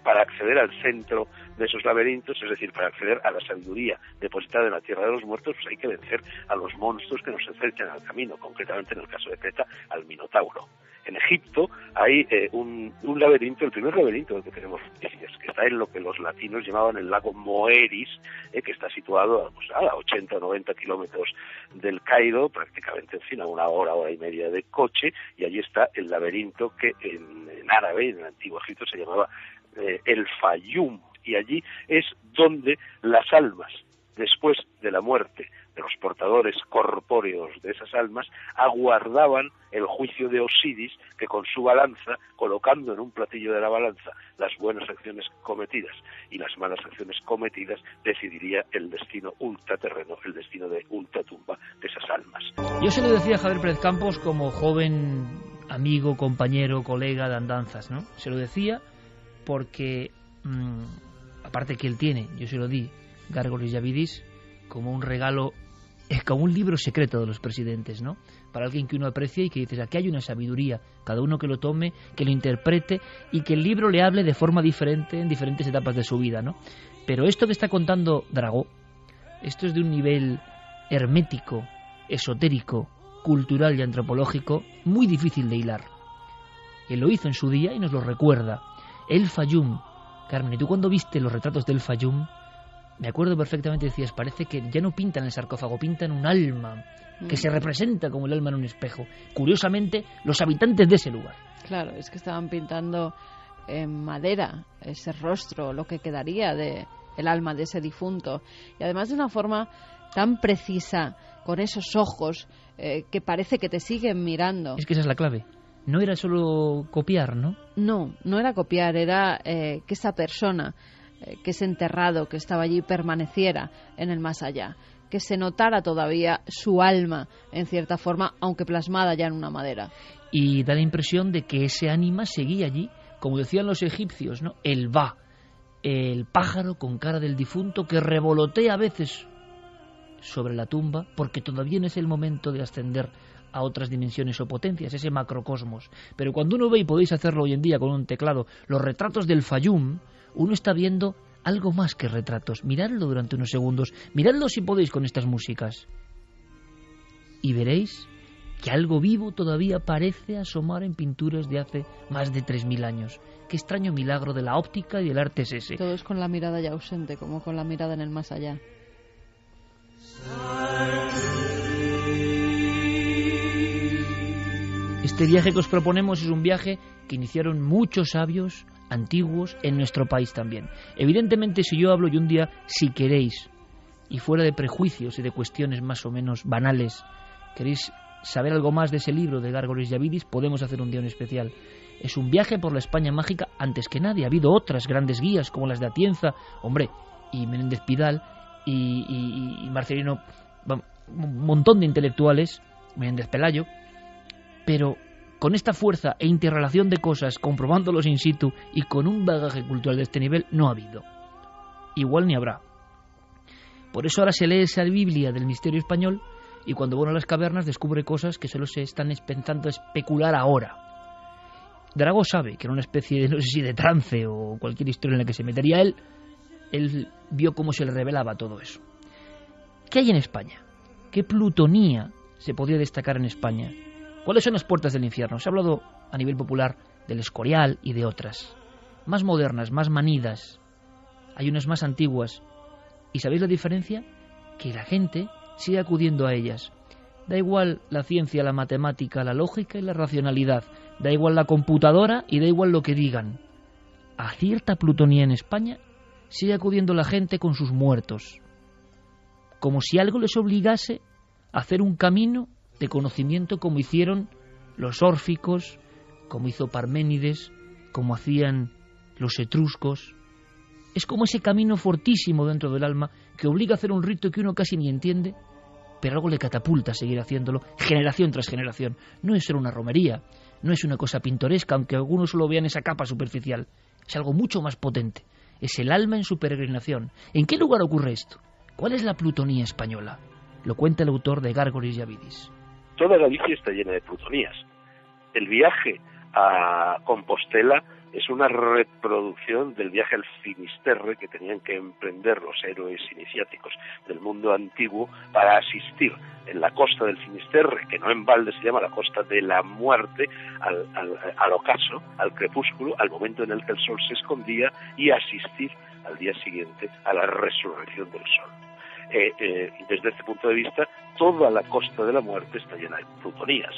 Para acceder al centro de esos laberintos, es decir, para acceder a la sabiduría depositada en la tierra de los muertos, pues hay que vencer a los monstruos que nos enfrentan al camino, concretamente en el caso de Creta, al Minotauro. En Egipto hay un laberinto, el primer laberinto del que tenemos noticias, que está en lo que los latinos llamaban el lago Moeris, que está situado a 80 o 90 kilómetros del Cairo, prácticamente, en fin, a una hora y media de coche, y allí está el laberinto que en árabe, en el antiguo Egipto, se llamaba el Fayum, y allí es donde las almas, después de la muerte de los portadores corpóreos de esas almas, aguardaban el juicio de Osiris, que con su balanza, colocando en un platillo de la balanza las buenas acciones cometidas y las malas acciones cometidas, decidiría el destino ultraterreno, el destino de ultratumba de esas almas. Yo se lo decía a Javier Pérez Campos como joven amigo, compañero, colega de andanzas, ¿no? Se lo decía porque, aparte que él tiene, yo se lo di, Gárgoles y Avidis, como un regalo, como un libro secreto de los presidentes, ¿no? Para alguien que uno aprecia y que dices, aquí hay una sabiduría, cada uno que lo tome, que lo interprete y que el libro le hable de forma diferente en diferentes etapas de su vida, ¿no? Pero esto que está contando Dragó, esto es de un nivel hermético, esotérico, cultural y antropológico muy difícil de hilar. Él lo hizo en su día y nos lo recuerda. El Fayum, Carmen, ¿y tú cuando viste los retratos del Fayum? Me acuerdo perfectamente, decías, parece que ya no pintan el sarcófago, pintan un alma, que se representa como el alma en un espejo. Curiosamente, los habitantes de ese lugar. Claro, es que estaban pintando en madera ese rostro, lo que quedaría de el alma de ese difunto. Y además de una forma tan precisa, con esos ojos que parece que te siguen mirando. Es que esa es la clave. No era solo copiar, ¿no? No, no era copiar, era que esa persona que ese enterrado que estaba allí permaneciera en el más allá, que se notara todavía su alma en cierta forma, aunque plasmada ya en una madera. Y da la impresión de que ese ánima seguía allí, como decían los egipcios, ¿no? El Ba, el pájaro con cara del difunto que revolotea a veces sobre la tumba, porque todavía no es el momento de ascender a otras dimensiones o potencias, ese macrocosmos. Pero cuando uno ve, y podéis hacerlo hoy en día con un teclado, los retratos del Fayum, uno está viendo algo más que retratos. Miradlo durante unos segundos, miradlo si podéis con estas músicas, y veréis que algo vivo todavía parece asomar en pinturas de hace más de 3000 años. Qué extraño milagro de la óptica y del arte es ese. Todo es con la mirada ya ausente, como con la mirada en el más allá. Este viaje que os proponemos es un viaje que iniciaron muchos sabios antiguos en nuestro país también. Evidentemente, si yo hablo y un día, si queréis, y fuera de prejuicios y de cuestiones más o menos banales, queréis saber algo más de ese libro de Gárgoles y Avidis, podemos hacer un día en especial. Es un viaje por la España mágica antes que nadie. Ha habido otras grandes guías como las de Atienza, hombre, y Menéndez Pidal y Marcelino, un montón de intelectuales, Menéndez Pelayo, pero con esta fuerza e interrelación de cosas, comprobándolos in situ y con un bagaje cultural de este nivel, no ha habido. Igual ni habrá. Por eso ahora se lee esa Biblia del misterio español y cuando va a las cavernas descubre cosas que solo se están pensando especular ahora. Dragó sabe que era una especie de, no sé si de trance o cualquier historia en la que se metería él vio cómo se le revelaba todo eso. ¿Qué hay en España? ¿Qué plutonía se podría destacar en España? ¿Cuáles son las puertas del infierno? Se ha hablado a nivel popular del Escorial y de otras. Más modernas, más manidas. Hay unas más antiguas. ¿Y sabéis la diferencia? Que la gente sigue acudiendo a ellas. Da igual la ciencia, la matemática, la lógica y la racionalidad. Da igual la computadora y da igual lo que digan. A cierta plutonía en España sigue acudiendo la gente con sus muertos. Como si algo les obligase a hacer un camino de conocimiento como hicieron los órficos, como hizo Parménides, como hacían los etruscos. Es como ese camino fortísimo dentro del alma que obliga a hacer un rito que uno casi ni entiende, pero algo le catapulta a seguir haciéndolo generación tras generación. No es solo una romería, no es una cosa pintoresca, aunque algunos solo vean esa capa superficial. Es algo mucho más potente. Es el alma en su peregrinación. ¿En qué lugar ocurre esto? ¿Cuál es la plutonía española? Lo cuenta el autor de Gárgoris y Avidis. Toda Galicia está llena de plutonías. El viaje a Compostela es una reproducción del viaje al Finisterre que tenían que emprender los héroes iniciáticos del mundo antiguo para asistir en la costa del Finisterre, que no en balde se llama la costa de la muerte, al ocaso, al crepúsculo, al momento en el que el sol se escondía, y asistir al día siguiente a la resurrección del sol. Desde este punto de vista, toda la costa de la muerte está llena de plutonías.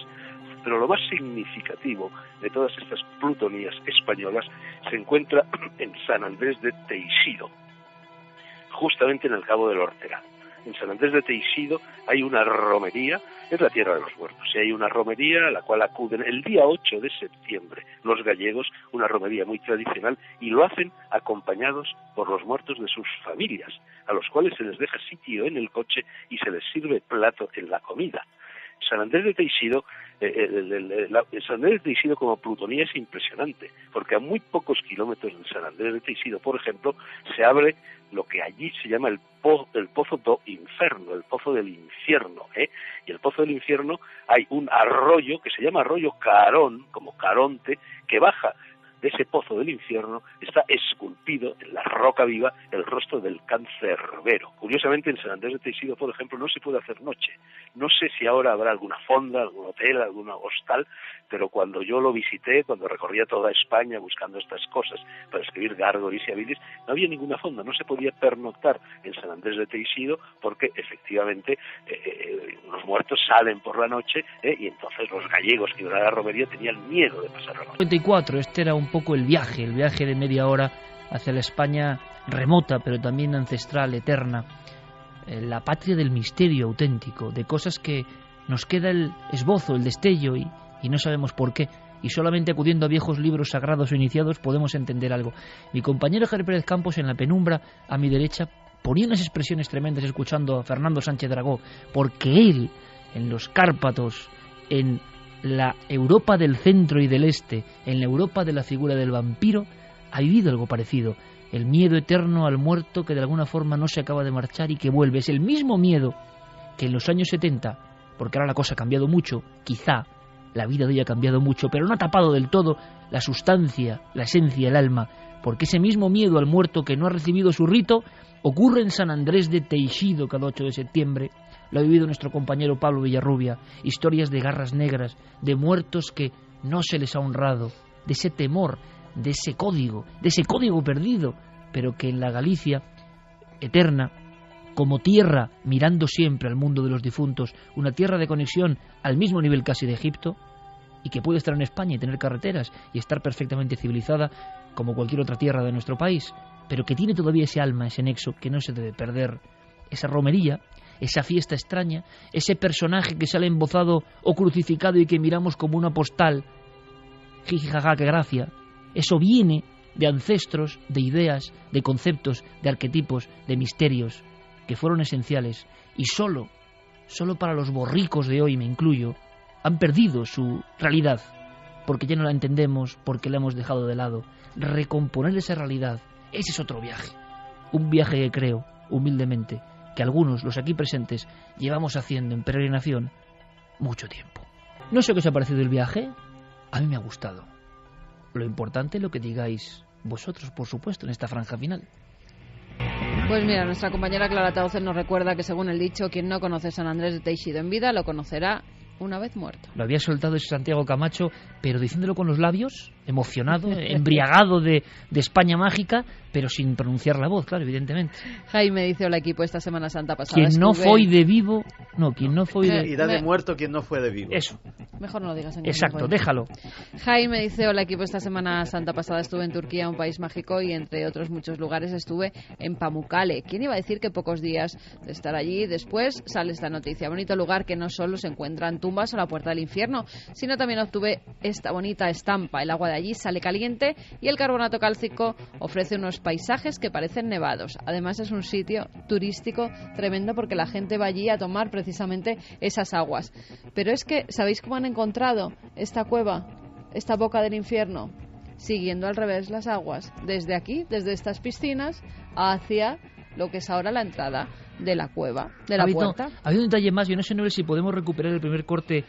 Pero lo más significativo de todas estas plutonías españolas se encuentra en San Andrés de Teixido, justamente en el Cabo del Ortegal. En San Andrés de Teixido hay una romería, es la tierra de los muertos, y hay una romería a la cual acuden el día 8 de septiembre los gallegos, una romería muy tradicional, y lo hacen acompañados por los muertos de sus familias, a los cuales se les deja sitio en el coche y se les sirve plato en la comida. San Andrés de Teixido, San Andrés de Teixido como plutonía es impresionante, porque a muy pocos kilómetros de San Andrés de Teixido, por ejemplo, se abre lo que allí se llama el Pozo do Inferno, el Pozo del Infierno, Y el Pozo del Infierno hay un arroyo que se llama arroyo Carón, como Caronte, que baja de ese Pozo del Infierno, está esculpido en la roca viva el rostro del cancerbero. Curiosamente, en San Andrés de Teixido, por ejemplo, no se puede hacer noche. No sé si ahora habrá alguna fonda, algún hotel, alguna hostal, pero cuando yo lo visité, cuando recorría toda España buscando estas cosas para escribir Gárgoris y Avidis, no había ninguna fonda, no se podía pernoctar en San Andrés de Teixido porque efectivamente los muertos salen por la noche y entonces los gallegos que iban a la romería tenían miedo de pasar la noche. 54, este era un poco el viaje de media hora hacia la España remota, pero también ancestral, eterna, la patria del misterio auténtico, de cosas que nos queda el esbozo, el destello y no sabemos por qué, y solamente acudiendo a viejos libros sagrados o iniciados podemos entender algo. Mi compañero Javier Pérez Campos, en la penumbra a mi derecha, ponía unas expresiones tremendas escuchando a Fernando Sánchez Dragó, porque él, en los Cárpatos, en la Europa del centro y del este, en la Europa de la figura del vampiro, ha vivido algo parecido. El miedo eterno al muerto que de alguna forma no se acaba de marchar y que vuelve. Es el mismo miedo que en los años 70, porque ahora la cosa ha cambiado mucho, quizá la vida de ella ha cambiado mucho, pero no ha tapado del todo la sustancia, la esencia, el alma, porque ese mismo miedo al muerto que no ha recibido su rito ocurre en San Andrés de Teixido cada 8 de septiembre. Lo ha vivido nuestro compañero Pablo Villarrubia. Historias de garras negras, de muertos que no se les ha honrado, de ese temor, de ese código perdido, pero que en la Galicia eterna, como tierra mirando siempre al mundo de los difuntos, una tierra de conexión al mismo nivel casi de Egipto, y que puede estar en España y tener carreteras y estar perfectamente civilizada como cualquier otra tierra de nuestro país, pero que tiene todavía ese alma, ese nexo que no se debe perder, esa romería, esa fiesta extraña, ese personaje que sale embozado o crucificado y que miramos como una postal, jijijaja, qué gracia. Eso viene de ancestros, de ideas, de conceptos, de arquetipos, de misterios que fueron esenciales y solo para los borricos de hoy, me incluyo, han perdido su realidad porque ya no la entendemos, porque la hemos dejado de lado. Recomponer esa realidad, ese es otro viaje, un viaje que creo, humildemente, que algunos, los aquí presentes, llevamos haciendo en peregrinación mucho tiempo. No sé qué os ha parecido el viaje, a mí me ha gustado. lo importante es lo que digáis vosotros, por supuesto, en esta franja final. Pues mira, nuestra compañera Clara Taucer nos recuerda que, según el dicho, quien no conoce San Andrés de Teixido en vida, lo conocerá una vez muerto. Lo había soltado ese Santiago Camacho, pero diciéndolo con los labios, emocionado, embriagado de España mágica, pero sin pronunciar la voz, claro, evidentemente. Jaime dice: hola equipo, esta Semana Santa pasada quien no foi de vivo, no, quien no foi de... Y da de muerto quien no fue de vivo. Eso. Mejor no lo digas en exacto, déjalo. Jaime dice: hola equipo, esta Semana Santa pasada estuve en Turquía, un país mágico, y entre otros muchos lugares estuve en Pamukkale. ¿Quién iba a decir que pocos días de estar allí después sale esta noticia? Bonito lugar que no solo se encuentran tumbas o la puerta del infierno, sino también obtuve esta bonita estampa. El agua de allí sale caliente y el carbonato cálcico ofrece unos paisajes que parecen nevados. Además es un sitio turístico tremendo porque la gente va allí a tomar precisamente esas aguas. Pero es que, ¿sabéis cómo han encontrado esta cueva, esta boca del infierno? Siguiendo al revés las aguas, desde aquí, desde estas piscinas, hacia lo que es ahora la entrada de la cueva, de la puerta. Hay un detalle más, yo no sé, Noel, si podemos recuperar el primer corte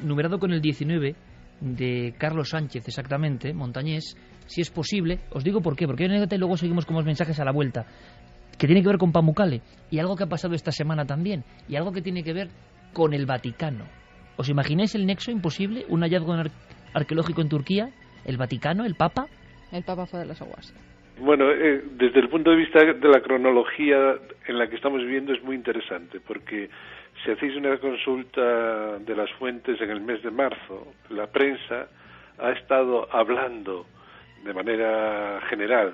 numerado con el 19 de Carlos Sánchez, exactamente, montañés, si es posible. Os digo por qué, porque hay una anécdota y luego seguimos con los mensajes a la vuelta, que tiene que ver con Pamukkale, y algo que ha pasado esta semana también, y algo que tiene que ver con el Vaticano. ¿Os imagináis el nexo imposible? Un hallazgo arqueológico en Turquía, el Vaticano, el Papa. El Papa fue de las aguas. Bueno, desde el punto de vista de la cronología en la que estamos viviendo es muy interesante, porque si hacéis una consulta de las fuentes en el mes de marzo, la prensa ha estado hablando de manera general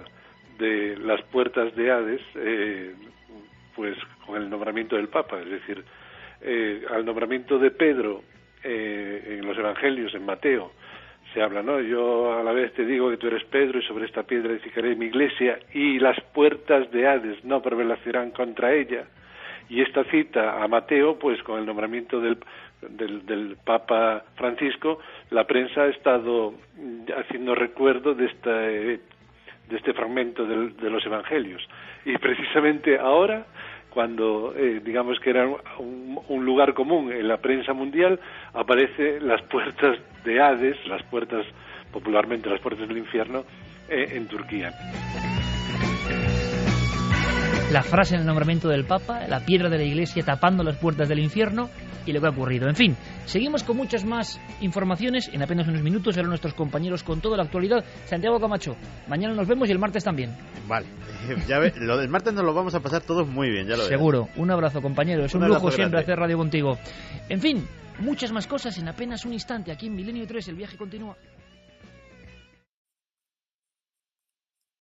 de las puertas de Hades, pues con el nombramiento del Papa, es decir, al nombramiento de Pedro en los Evangelios, en Mateo, se habla, ¿no? Yo a la vez te digo que tú eres Pedro y sobre esta piedra edificaré mi iglesia y las puertas de Hades no prevalecerán contra ella. Y esta cita a Mateo, pues con el nombramiento del Papa Francisco, la prensa ha estado haciendo recuerdo de este fragmento de los Evangelios. Y precisamente ahora, cuando digamos que era un lugar común en la prensa mundial, aparecen las puertas de Hades, las puertas, popularmente las puertas del infierno, en Turquía. La frase en el nombramiento del Papa, la piedra de la Iglesia tapando las puertas del infierno y lo que ha ocurrido. En fin, seguimos con muchas más informaciones. En apenas unos minutos serán nuestros compañeros con toda la actualidad. Santiago Camacho, mañana nos vemos y el martes también. Vale, ya ve, lo del martes nos lo vamos a pasar todos muy bien, ya lo verás. Seguro. Un abrazo, compañero. Es un lujo siempre hacer radio contigo. En fin, muchas más cosas en apenas un instante. Aquí en Milenio 3 el viaje continúa.